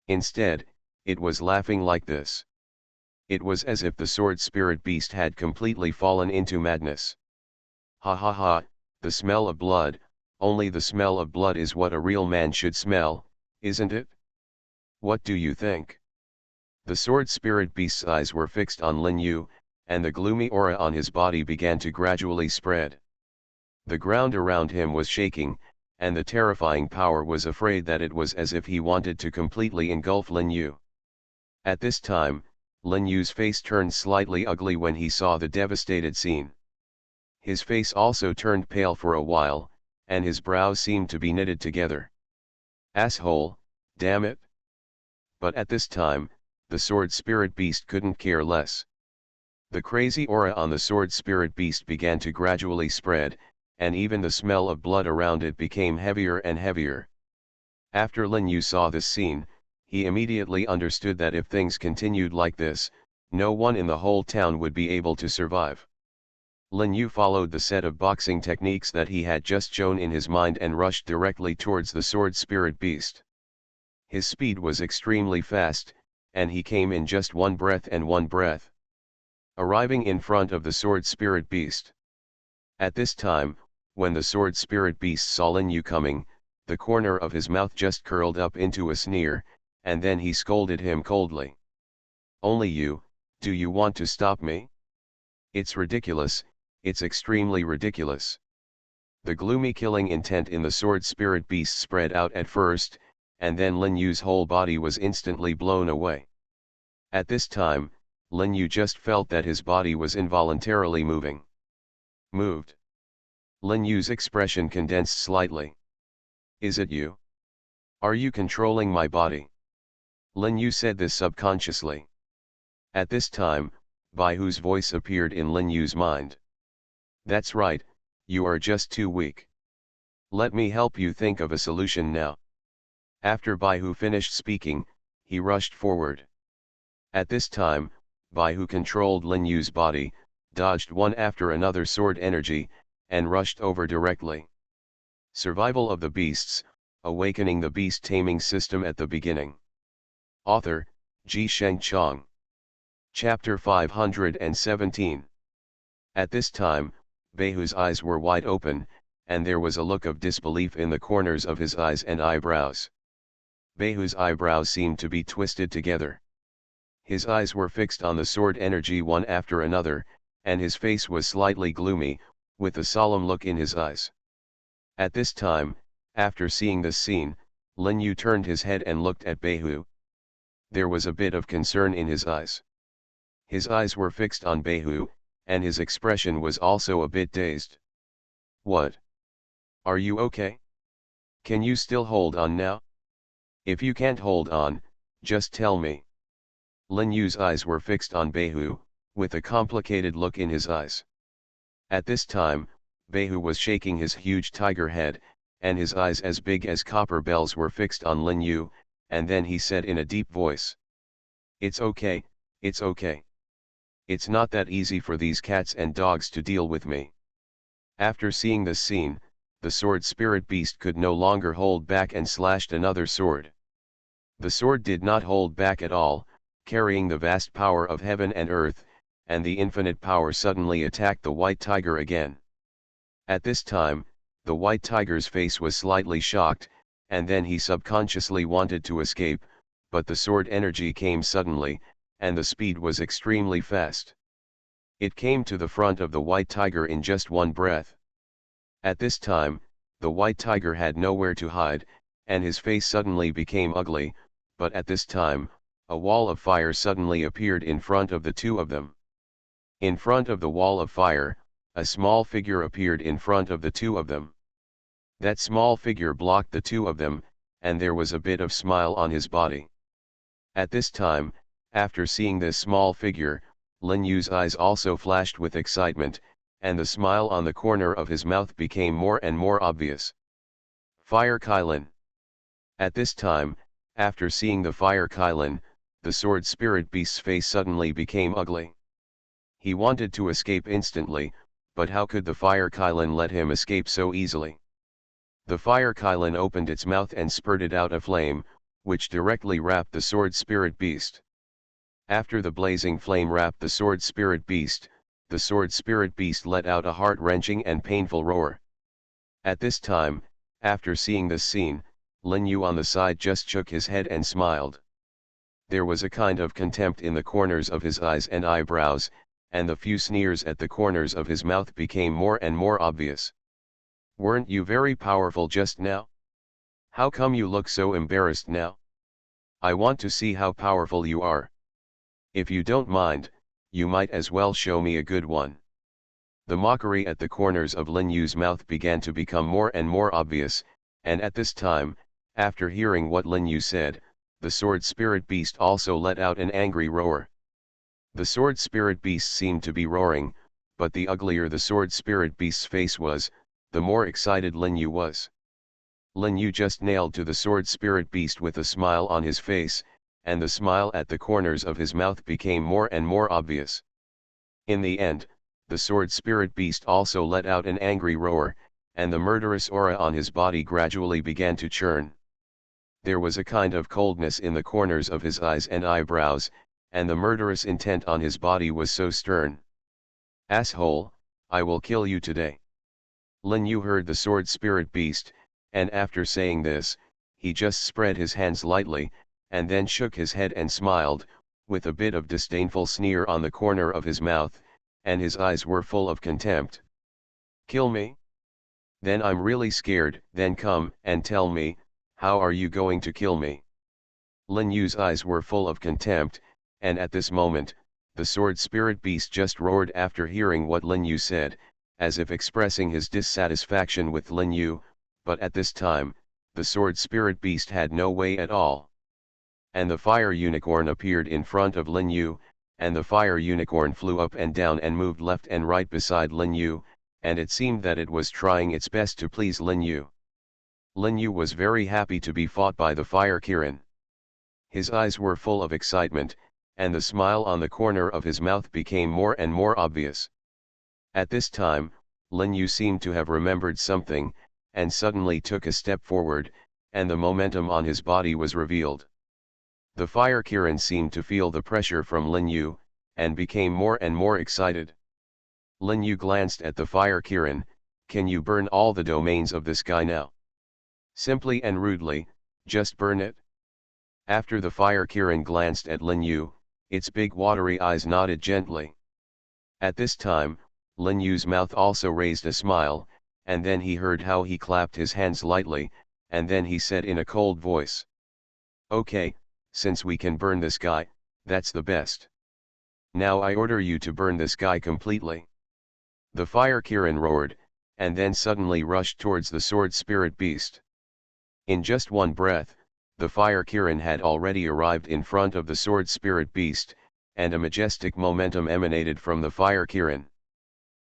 Instead, it was laughing like this. It was as if the sword spirit beast had completely fallen into madness. "Ha ha ha, the smell of blood, only the smell of blood is what a real man should smell, isn't it? What do you think?" The sword spirit beast's eyes were fixed on Lin Yu, and the gloomy aura on his body began to gradually spread. The ground around him was shaking, and the terrifying power was afraid that it was as if he wanted to completely engulf Lin Yu. At this time, Lin Yu's face turned slightly ugly when he saw the devastated scene. His face also turned pale for a while, and his brows seemed to be knitted together. Asshole, damn it! But at this time, the sword spirit beast couldn't care less. The crazy aura on the sword spirit beast began to gradually spread, and even the smell of blood around it became heavier and heavier. After Lin Yu saw this scene, he immediately understood that if things continued like this, no one in the whole town would be able to survive. Lin Yu followed the set of boxing techniques that he had just shown in his mind and rushed directly towards the sword spirit beast. His speed was extremely fast, and he came in just one breath, arriving in front of the sword spirit beast. At this time, when the sword spirit beast saw Lin Yu coming, the corner of his mouth just curled up into a sneer, and then he scolded him coldly. "Only you, do you want to stop me? It's ridiculous, it's extremely ridiculous." The gloomy killing intent in the sword spirit beast spread out at first, and then Lin Yu's whole body was instantly blown away. At this time, Lin Yu just felt that his body was involuntarily moved. Lin Yu's expression condensed slightly. "Is it you? Are you controlling my body?" Lin Yu said this subconsciously. At this time, Baihu's voice appeared in Lin Yu's mind. "That's right, you are just too weak. Let me help you think of a solution now." After Baihu finished speaking, he rushed forward. At this time, Baihu controlled Lin Yu's body, dodged one after another sword energy, and rushed over directly. Survival of the Beasts, Awakening the Beast Taming System at the Beginning. Author, Ji Sheng Chong. Chapter 517. At this time, Baihu's eyes were wide open, and there was a look of disbelief in the corners of his eyes and eyebrows. Baihu's eyebrows seemed to be twisted together. His eyes were fixed on the sword energy one after another, and his face was slightly gloomy, with a solemn look in his eyes. At this time, after seeing this scene, Lin Yu turned his head and looked at Baihu. There was a bit of concern in his eyes. His eyes were fixed on Baihu, and his expression was also a bit dazed. "What? Are you okay? Can you still hold on now? If you can't hold on, just tell me." Lin Yu's eyes were fixed on Baihu, with a complicated look in his eyes. At this time, Baihu was shaking his huge tiger head, and his eyes as big as copper bells were fixed on Lin Yu, and then he said in a deep voice, "It's okay, it's okay. It's not that easy for these cats and dogs to deal with me." After seeing this scene, the sword spirit beast could no longer hold back and slashed another sword. The sword did not hold back at all, carrying the vast power of heaven and earth, and the infinite power suddenly attacked the white tiger again. At this time, the white tiger's face was slightly shocked, and then he subconsciously wanted to escape, but the sword energy came suddenly, and the speed was extremely fast. It came to the front of the white tiger in just one breath. At this time, the white tiger had nowhere to hide, and his face suddenly became ugly, but at this time, a wall of fire suddenly appeared in front of the two of them. In front of the wall of fire, a small figure appeared in front of the two of them. That small figure blocked the two of them, and there was a bit of smile on his body. At this time, after seeing this small figure, Lin Yu's eyes also flashed with excitement, and the smile on the corner of his mouth became more and more obvious. Fire Kylin. At this time, after seeing the Fire Kylin, the sword spirit beast's face suddenly became ugly. He wanted to escape instantly, but how could the Fire Kylin let him escape so easily? The Fire Kylin opened its mouth and spurted out a flame, which directly wrapped the sword spirit beast. After the blazing flame wrapped the sword spirit beast, the sword spirit beast let out a heart-wrenching and painful roar. At this time, after seeing this scene, Lin Yu on the side just shook his head and smiled. There was a kind of contempt in the corners of his eyes and eyebrows, and the few sneers at the corners of his mouth became more and more obvious. "Weren't you very powerful just now? How come you look so embarrassed now? I want to see how powerful you are." If you don't mind, you might as well show me a good one. The mockery at the corners of Lin Yu's mouth began to become more and more obvious, and at this time, after hearing what Lin Yu said, the sword spirit beast also let out an angry roar. The sword spirit beast seemed to be roaring, but the uglier the sword spirit beast's face was, the more excited Lin Yu was. Lin Yu just nailed to the sword spirit beast with a smile on his face, and the smile at the corners of his mouth became more and more obvious. In the end, the sword spirit beast also let out an angry roar, and the murderous aura on his body gradually began to churn. There was a kind of coldness in the corners of his eyes and eyebrows, and the murderous intent on his body was so stern. "Asshole, I will kill you today." Lin Yu heard the sword spirit beast, and after saying this, he just spread his hands lightly, and then shook his head and smiled, with a bit of disdainful sneer on the corner of his mouth, and his eyes were full of contempt. "Kill me? Then I'm really scared. Then come and tell me, how are you going to kill me?" Lin Yu's eyes were full of contempt, and at this moment, the sword spirit beast just roared after hearing what Lin Yu said, as if expressing his dissatisfaction with Lin Yu, but at this time, the sword spirit beast had no way at all. And the fire unicorn appeared in front of Lin Yu, and the fire unicorn flew up and down and moved left and right beside Lin Yu, and it seemed that it was trying its best to please Lin Yu. Lin Yu was very happy to be fought by the fire Kirin. His eyes were full of excitement, and the smile on the corner of his mouth became more and more obvious. At this time, Lin Yu seemed to have remembered something, and suddenly took a step forward, and the momentum on his body was revealed. The fire Kirin seemed to feel the pressure from Lin Yu, and became more and more excited. Lin Yu glanced at the fire Kirin. "Can you burn all the domains of this guy now? Simply and rudely, just burn it?" After the fire Kirin glanced at Lin Yu, its big watery eyes nodded gently. At this time, Lin Yu's mouth also raised a smile, and then he heard how he clapped his hands lightly, and then he said in a cold voice, "Okay, since we can burn this guy, that's the best. Now I order you to burn this guy completely." The fire Kirin roared, and then suddenly rushed towards the sword spirit beast. In just one breath, the fire Kirin had already arrived in front of the sword spirit beast, and a majestic momentum emanated from the fire Kirin.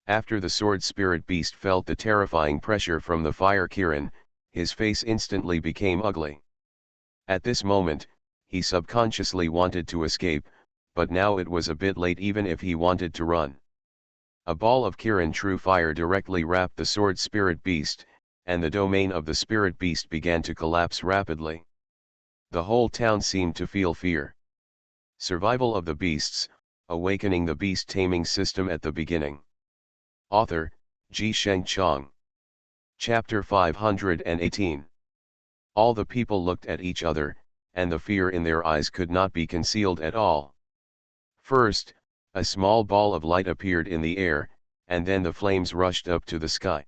After the sword spirit beast felt the terrifying pressure from the fire Kirin, his face instantly became ugly. At this moment, he subconsciously wanted to escape, but now it was a bit late even if he wanted to run. A ball of Kirin true fire directly wrapped the sword spirit beast, and the domain of the spirit beast began to collapse rapidly. The whole town seemed to feel fear. Survival of the Beasts, Awakening the Beast Taming System at the Beginning. Author, Ji Sheng Chong. Chapter 518. All the people looked at each other, and the fear in their eyes could not be concealed at all. First, a small ball of light appeared in the air, and then the flames rushed up to the sky.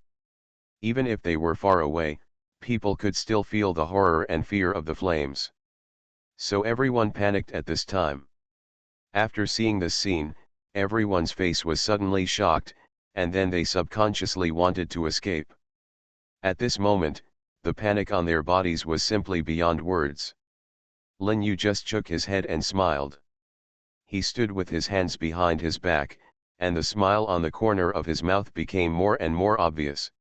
Even if they were far away, people could still feel the horror and fear of the flames. So everyone panicked at this time. After seeing this scene, everyone's face was suddenly shocked, and then they subconsciously wanted to escape. At this moment, the panic on their bodies was simply beyond words. Lin Yu just shook his head and smiled. He stood with his hands behind his back, and the smile on the corner of his mouth became more and more obvious.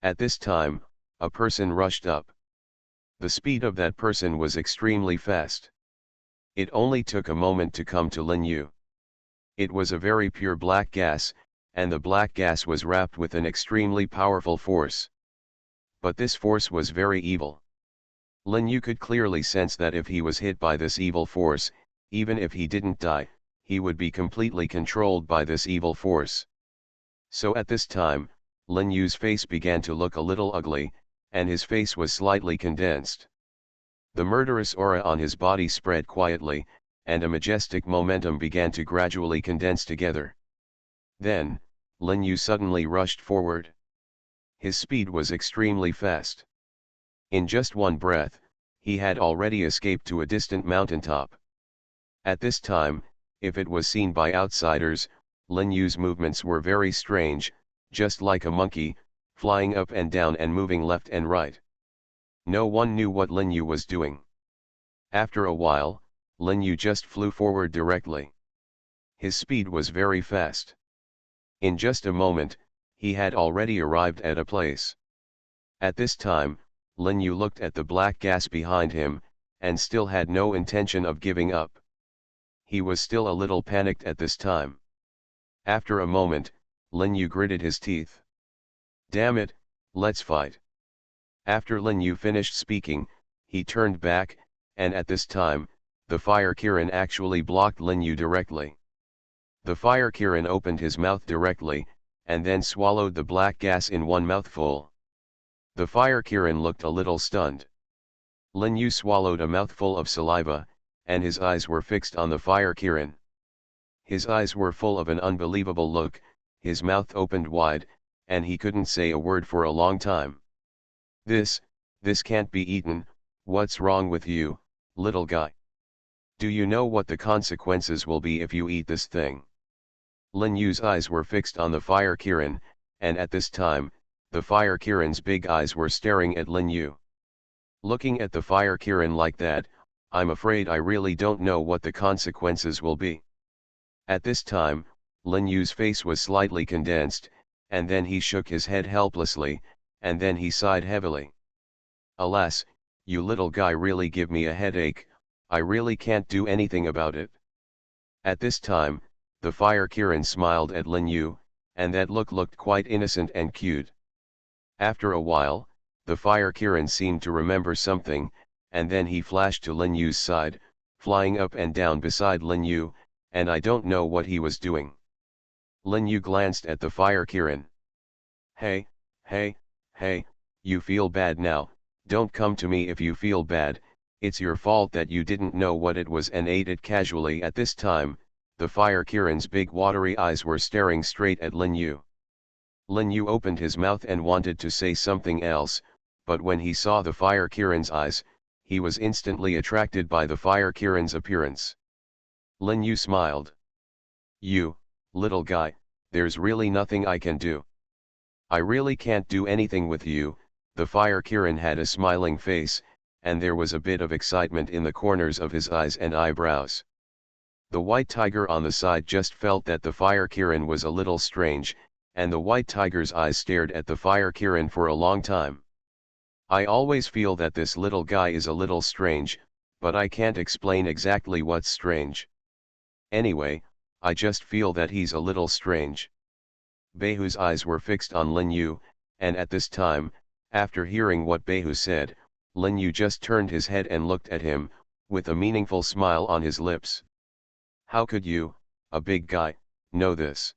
At this time, a person rushed up. The speed of that person was extremely fast. It only took a moment to come to Lin Yu. It was a very pure black gas, and the black gas was wrapped with an extremely powerful force. But this force was very evil. Lin Yu could clearly sense that if he was hit by this evil force, even if he didn't die, he would be completely controlled by this evil force. So at this time, Lin Yu's face began to look a little ugly, and his face was slightly condensed. The murderous aura on his body spread quietly, and a majestic momentum began to gradually condense together. Then, Lin Yu suddenly rushed forward. His speed was extremely fast. In just one breath, he had already escaped to a distant mountaintop. At this time, if it was seen by outsiders, Lin Yu's movements were very strange, just like a monkey, flying up and down and moving left and right. No one knew what Lin Yu was doing. After a while, Lin Yu just flew forward directly. His speed was very fast. In just a moment, he had already arrived at a place. At this time, Lin Yu looked at the black gas behind him, and still had no intention of giving up. He was still a little panicked at this time. After a moment, Lin Yu gritted his teeth. "Damn it, let's fight." After Lin Yu finished speaking, he turned back, and at this time, the fire Kirin actually blocked Lin Yu directly. The fire Kirin opened his mouth directly, and then swallowed the black gas in one mouthful. The fire Kirin looked a little stunned. Lin Yu swallowed a mouthful of saliva, and his eyes were fixed on the fire Kirin. His eyes were full of an unbelievable look, his mouth opened wide, and he couldn't say a word for a long time. This can't be eaten, what's wrong with you, little guy? Do you know what the consequences will be if you eat this thing? Lin Yu's eyes were fixed on the fire Kirin, and at this time, the fire Kirin's big eyes were staring at Lin Yu. Looking at the fire Kirin like that, I'm afraid I really don't know what the consequences will be. At this time, Lin Yu's face was slightly condensed, and then he shook his head helplessly, and then he sighed heavily. Alas, you little guy really give me a headache, I really can't do anything about it. At this time, the fire Kirin smiled at Lin Yu, and that look looked quite innocent and cute. After a while, the fire Kirin seemed to remember something, and then he flashed to Lin Yu's side, flying up and down beside Lin Yu, and I don't know what he was doing. Lin Yu glanced at the fire Kirin. Hey, you feel bad now, don't come to me if you feel bad, it's your fault that you didn't know what it was and ate it casually. At this time, the fire Kirin's big watery eyes were staring straight at Lin Yu. Lin Yu opened his mouth and wanted to say something else, but when he saw the fire Kirin's eyes, he was instantly attracted by the fire Kirin's appearance. Lin Yu smiled. You, little guy, there's really nothing I can do. I really can't do anything with you. The fire Kirin had a smiling face, and there was a bit of excitement in the corners of his eyes and eyebrows. The white tiger on the side just felt that the fire Kirin was a little strange, and the white tiger's eyes stared at the fire Kirin for a long time. I always feel that this little guy is a little strange, but I can't explain exactly what's strange. Anyway, I just feel that he's a little strange. Beihu's eyes were fixed on Lin Yu, and at this time, after hearing what Beihu said, Lin Yu just turned his head and looked at him, with a meaningful smile on his lips. How could you, a big guy, know this?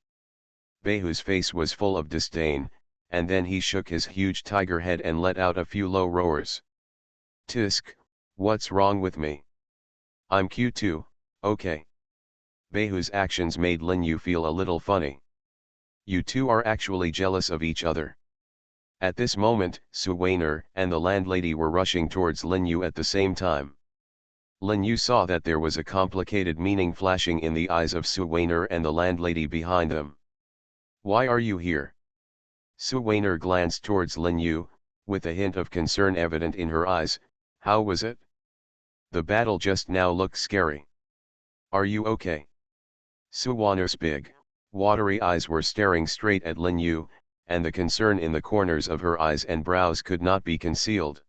Beihu's face was full of disdain, and then he shook his huge tiger head and let out a few low roars. Tisk, what's wrong with me? I'm cute too, okay. Beihu's actions made Lin Yu feel a little funny. You two are actually jealous of each other. At this moment, Su Weiner and the landlady were rushing towards Lin Yu at the same time. Lin Yu saw that there was a complicated meaning flashing in the eyes of Su Weiner and the landlady behind them. Why are you here? Su Weiner glanced towards Lin Yu, with a hint of concern evident in her eyes. How was it? The battle just now looked scary. Are you okay? Su Weiner's big, watery eyes were staring straight at Lin Yu, and the concern in the corners of her eyes and brows could not be concealed.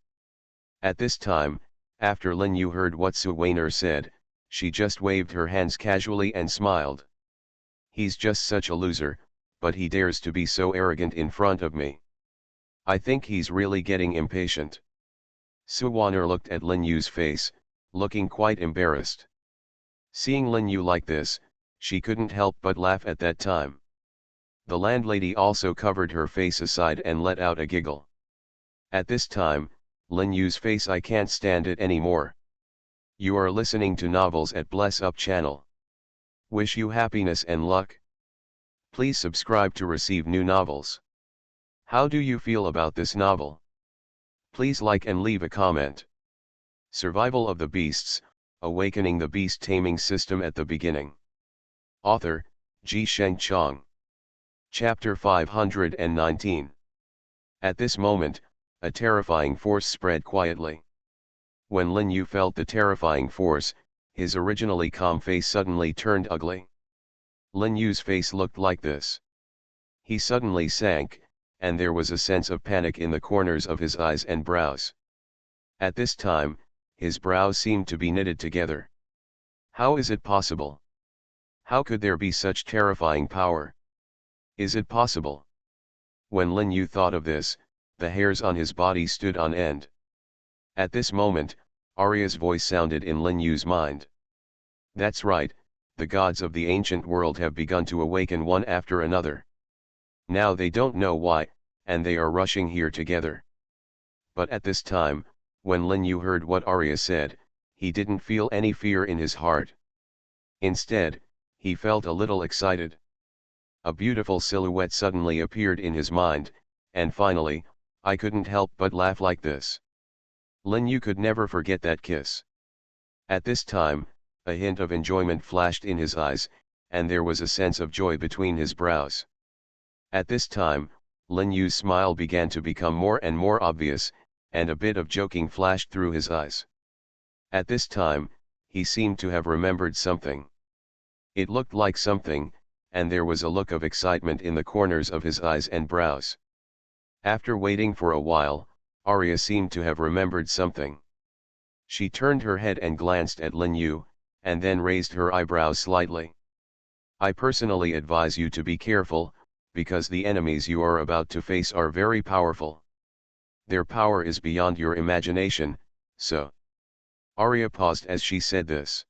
At this time, after Lin Yu heard what Su Weiner said, she just waved her hands casually and smiled. He's just such a loser, but he dares to be so arrogant in front of me. I think he's really getting impatient. Su Weiner looked at Lin Yu's face, looking quite embarrassed. Seeing Lin Yu like this, she couldn't help but laugh at that time. The landlady also covered her face aside and let out a giggle. At this time, Lin Yu's face, I can't stand it anymore. You are listening to Novels at Bless Up channel. Wish you happiness and luck. Please subscribe to receive new novels. How do you feel about this novel? Please like and leave a comment. Survival of the Beasts, Awakening the Beast Taming System at the beginning. Author, Ji Sheng Chong. Chapter 519. At this moment, a terrifying force spread quietly. When Lin Yu felt the terrifying force, his originally calm face suddenly turned ugly. Lin Yu's face looked like this. He suddenly sank, and there was a sense of panic in the corners of his eyes and brows. At this time, his brows seemed to be knitted together. How is it possible? How could there be such terrifying power? Is it possible? When Lin Yu thought of this, the hairs on his body stood on end. At this moment, Arya's voice sounded in Lin Yu's mind. That's right, the gods of the ancient world have begun to awaken one after another. Now they don't know why, and they are rushing here together. But at this time, when Lin Yu heard what Arya said, he didn't feel any fear in his heart. Instead, he felt a little excited. A beautiful silhouette suddenly appeared in his mind, and finally, I couldn't help but laugh like this. Lin Yu could never forget that kiss. At this time, a hint of enjoyment flashed in his eyes, and there was a sense of joy between his brows. At this time, Lin Yu's smile began to become more and more obvious, and a bit of joking flashed through his eyes. At this time, he seemed to have remembered something. It looked like something, and there was a look of excitement in the corners of his eyes and brows. After waiting for a while, Arya seemed to have remembered something. She turned her head and glanced at Lin Yu, and then raised her eyebrows slightly. I personally advise you to be careful, because the enemies you are about to face are very powerful. Their power is beyond your imagination, so. Arya paused as she said this.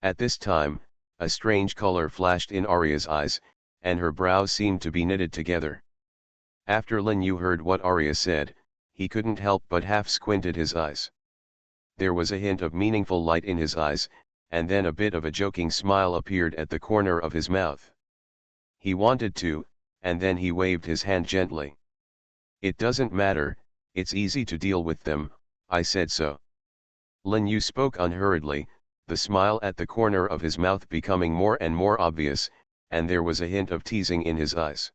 At this time, a strange color flashed in Arya's eyes, and her brows seemed to be knitted together. After Lin Yu heard what Arya said, he couldn't help but half squinted his eyes. There was a hint of meaningful light in his eyes, and then a bit of a joking smile appeared at the corner of his mouth. He wanted to, and then he waved his hand gently. It doesn't matter, it's easy to deal with them, I said so. Lin Yu spoke unhurriedly, the smile at the corner of his mouth becoming more and more obvious, and there was a hint of teasing in his eyes.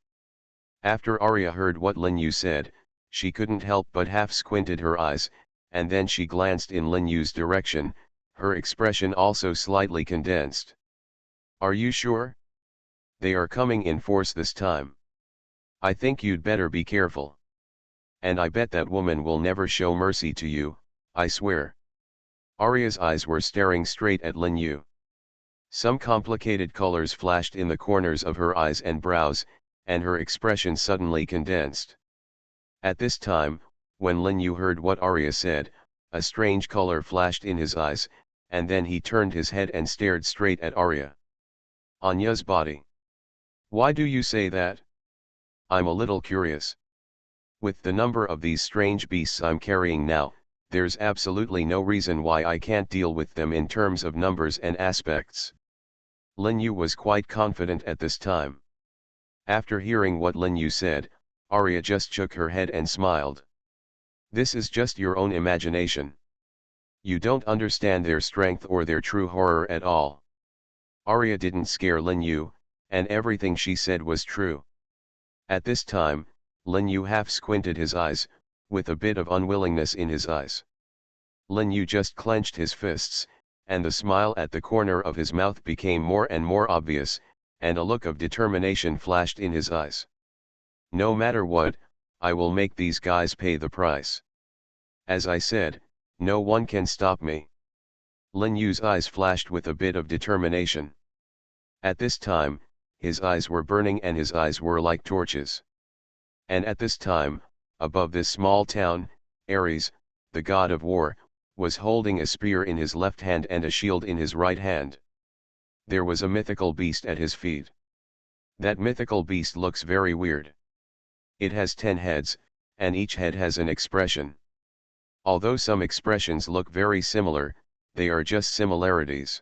After Arya heard what Lin Yu said, she couldn't help but half squinted her eyes, and then she glanced in Lin Yu's direction, her expression also slightly condensed. Are you sure? They are coming in force this time. I think you'd better be careful. And I bet that woman will never show mercy to you, I swear. Arya's eyes were staring straight at Lin Yu. Some complicated colors flashed in the corners of her eyes and brows, and her expression suddenly condensed. At this time, when Lin Yu heard what Arya said, a strange color flashed in his eyes, and then he turned his head and stared straight at Arya. Anya's body. Why do you say that? I'm a little curious. With the number of these strange beasts I'm carrying now, there's absolutely no reason why I can't deal with them in terms of numbers and aspects. Lin Yu was quite confident at this time. After hearing what Lin Yu said, Arya just shook her head and smiled. This is just your own imagination. You don't understand their strength or their true horror at all. Arya didn't scare Lin Yu, and everything she said was true. At this time, Lin Yu half squinted his eyes, with a bit of unwillingness in his eyes. Lin Yu just clenched his fists, and the smile at the corner of his mouth became more and more obvious, and a look of determination flashed in his eyes. No matter what, I will make these guys pay the price. As I said, no one can stop me. Lin Yu's eyes flashed with a bit of determination. At this time, his eyes were burning and his eyes were like torches. And at this time, above this small town, Ares, the god of war, was holding a spear in his left hand and a shield in his right hand. There was a mythical beast at his feet. That mythical beast looks very weird. It has 10 heads, and each head has an expression. Although some expressions look very similar, they are just similarities.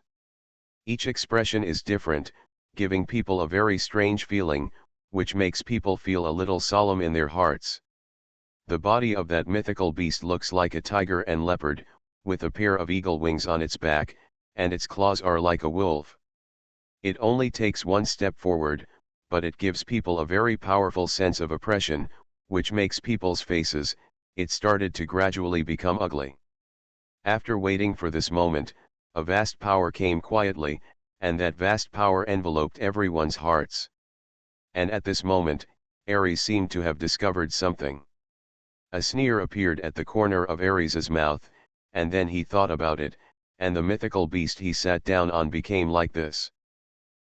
Each expression is different, giving people a very strange feeling, which makes people feel a little solemn in their hearts. The body of that mythical beast looks like a tiger and leopard, with a pair of eagle wings on its back, and its claws are like a wolf. It only takes one step forward, but it gives people a very powerful sense of oppression, which makes people's faces, it started to gradually become ugly. After waiting for this moment, a vast power came quietly, and that vast power enveloped everyone's hearts. And at this moment, Ares seemed to have discovered something. A sneer appeared at the corner of Ares's mouth, and then he thought about it, and the mythical beast he sat down on became like this.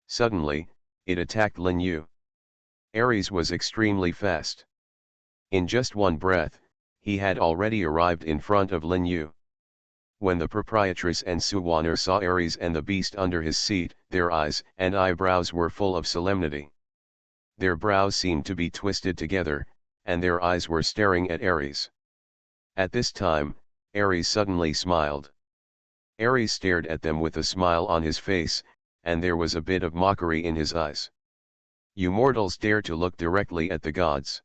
Suddenly, it attacked Lin Yu. Ares was extremely fast. In just one breath, he had already arrived in front of Lin Yu. When the proprietress and Suwaner saw Ares and the beast under his seat, their eyes and eyebrows were full of solemnity. Their brows seemed to be twisted together, and their eyes were staring at Ares. At this time, Ares suddenly smiled. Ares stared at them with a smile on his face, and there was a bit of mockery in his eyes. You mortals dare to look directly at the gods.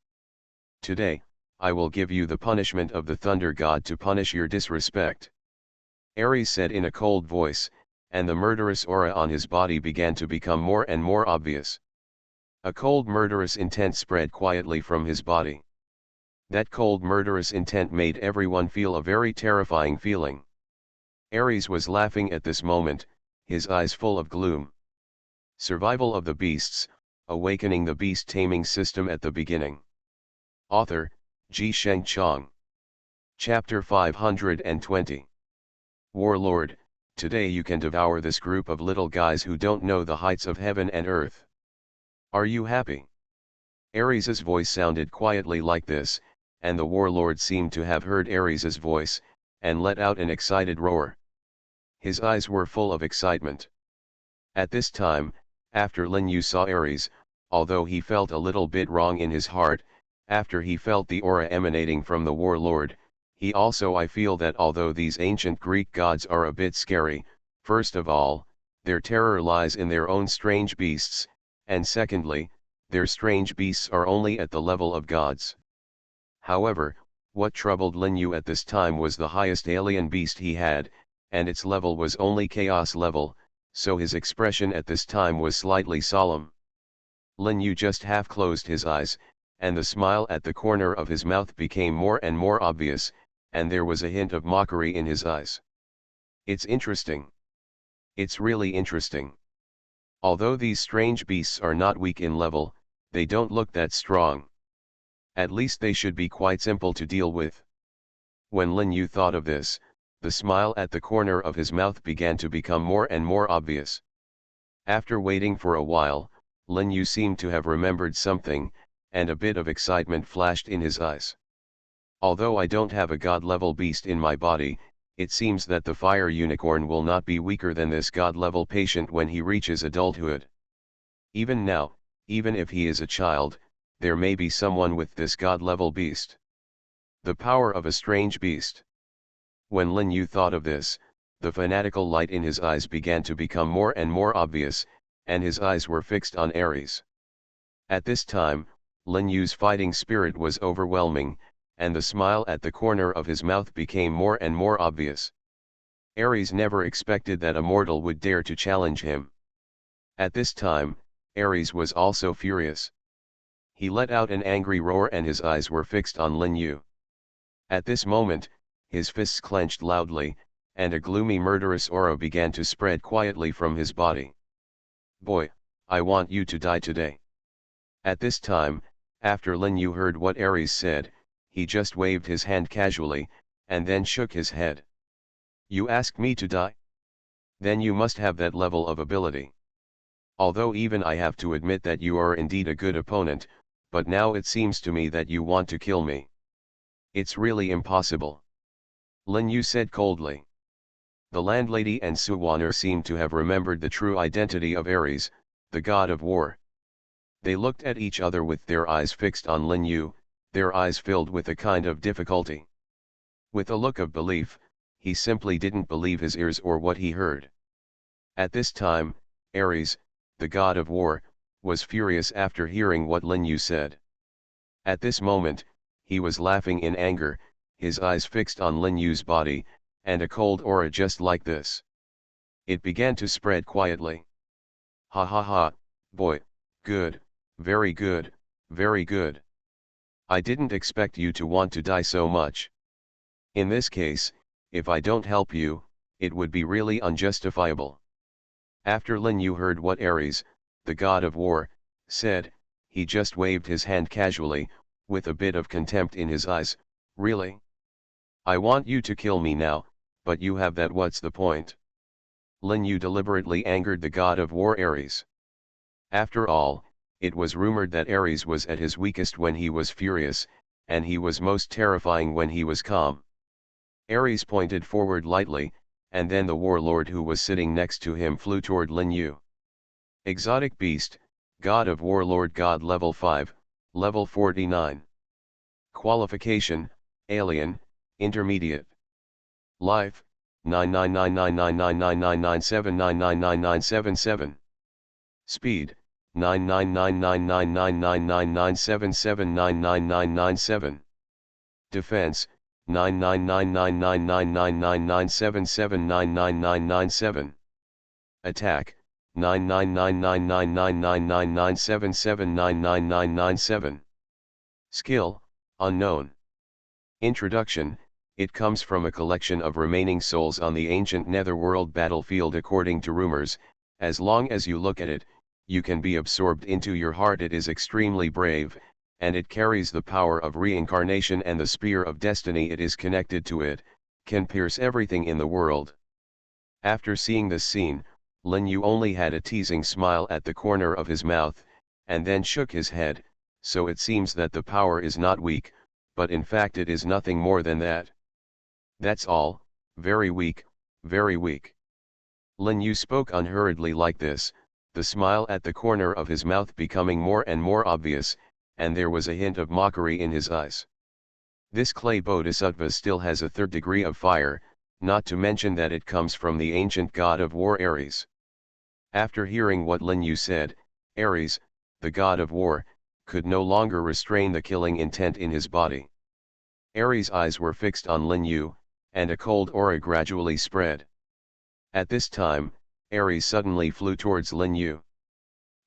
Today, I will give you the punishment of the thunder god to punish your disrespect. Ares said in a cold voice, and the murderous aura on his body began to become more and more obvious. A cold murderous intent spread quietly from his body. That cold murderous intent made everyone feel a very terrifying feeling. Ares was laughing at this moment, his eyes full of gloom. Survival of the Beasts, Awakening the Beast Taming System at the Beginning. Author, Ji Sheng Chong. Chapter 520. Warlord, today you can devour this group of little guys who don't know the heights of heaven and earth. Are you happy? Ares's voice sounded quietly like this, and the warlord seemed to have heard Ares's voice, and let out an excited roar. His eyes were full of excitement. At this time, after Lin Yu saw Ares, although he felt a little bit wrong in his heart, after he felt the aura emanating from the warlord, he also I feel that although these ancient Greek gods are a bit scary, first of all, their terror lies in their own strange beasts, and secondly, their strange beasts are only at the level of gods. However, what troubled Lin Yu at this time was the highest alien beast he had, and its level was only chaos level, so his expression at this time was slightly solemn. Lin Yu just half closed his eyes, and the smile at the corner of his mouth became more and more obvious, and there was a hint of mockery in his eyes. It's interesting. It's really interesting. Although these strange beasts are not weak in level, they don't look that strong. At least they should be quite simple to deal with. When Lin Yu thought of this, the smile at the corner of his mouth began to become more and more obvious. After waiting for a while, Lin Yu seemed to have remembered something, and a bit of excitement flashed in his eyes. Although I don't have a god-level beast in my body, it seems that the fire unicorn will not be weaker than this god-level patient when he reaches adulthood. Even now, even if he is a child, there may be someone with this god-level beast. The power of a strange beast. When Lin Yu thought of this, the fanatical light in his eyes began to become more and more obvious, and his eyes were fixed on Ares. At this time, Lin Yu's fighting spirit was overwhelming, and the smile at the corner of his mouth became more and more obvious. Ares never expected that a mortal would dare to challenge him. At this time, Ares was also furious. He let out an angry roar and his eyes were fixed on Lin Yu. At this moment, his fists clenched loudly, and a gloomy murderous aura began to spread quietly from his body. Boy, I want you to die today. At this time, after Lin Yu heard what Ares said, he just waved his hand casually, and then shook his head. You ask me to die? Then you must have that level of ability. Although even I have to admit that you are indeed a good opponent, but now it seems to me that you want to kill me. It's really impossible. Lin Yu said coldly. The landlady and Suwaner seemed to have remembered the true identity of Ares, the god of war. They looked at each other with their eyes fixed on Lin Yu, their eyes filled with a kind of difficulty. With a look of belief, he simply didn't believe his ears or what he heard. At this time, Ares, the god of war, was furious after hearing what Lin Yu said. At this moment, he was laughing in anger, his eyes fixed on Lin Yu's body, and a cold aura just like this. It began to spread quietly. Ha ha ha, boy, good, very good, very good. I didn't expect you to want to die so much. In this case, if I don't help you, it would be really unjustifiable. After Lin Yu heard what Ares, the god of war, said, he just waved his hand casually, with a bit of contempt in his eyes. Really? I want you to kill me now, but you have that. What's the point? Lin Yu deliberately angered the god of war Ares. After all, it was rumored that Ares was at his weakest when he was furious, and he was most terrifying when he was calm. Ares pointed forward lightly, and then the warlord who was sitting next to him flew toward Lin Yu. Exotic beast, god of warlord god level 5, level 49. Qualification, alien, intermediate. Life, 999999999979977. Speed, 99999999977999997. Defense, 9999999999777999997. Attack, 99999999777999997. Skill, unknown. Introduction, it comes from a collection of remaining souls on the ancient netherworld battlefield. According to rumors, as long as you look at it, you can be absorbed into your heart. It is extremely brave, and it carries the power of reincarnation, and the spear of destiny it is connected to it, can pierce everything in the world. After seeing this scene, Lin Yu only had a teasing smile at the corner of his mouth, and then shook his head. So it seems that the power is not weak, but in fact it is nothing more than that. That's all, very weak, very weak. Lin Yu spoke unhurriedly like this, the smile at the corner of his mouth becoming more and more obvious, and there was a hint of mockery in his eyes. This clay bodhisattva still has a third degree of fire, not to mention that it comes from the ancient god of war Ares. After hearing what Lin Yu said, Ares, the god of war, could no longer restrain the killing intent in his body. Ares' eyes were fixed on Lin Yu, and a cold aura gradually spread. At this time, Ares suddenly flew towards Lin Yu.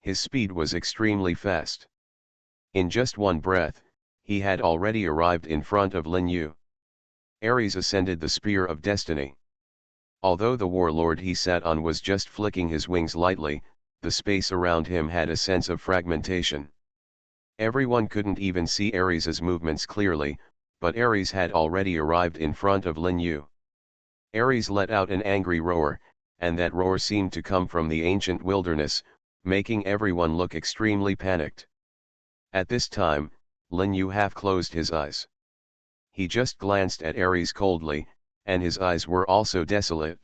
His speed was extremely fast. In just one breath, he had already arrived in front of Lin Yu. Ares ascended the spear of destiny. Although the warlord he sat on was just flicking his wings lightly, the space around him had a sense of fragmentation. Everyone couldn't even see Ares's movements clearly, but Ares had already arrived in front of Lin Yu. Ares let out an angry roar, and that roar seemed to come from the ancient wilderness, making everyone look extremely panicked. At this time, Lin Yu half closed his eyes. He just glanced at Ares coldly, and his eyes were also desolate.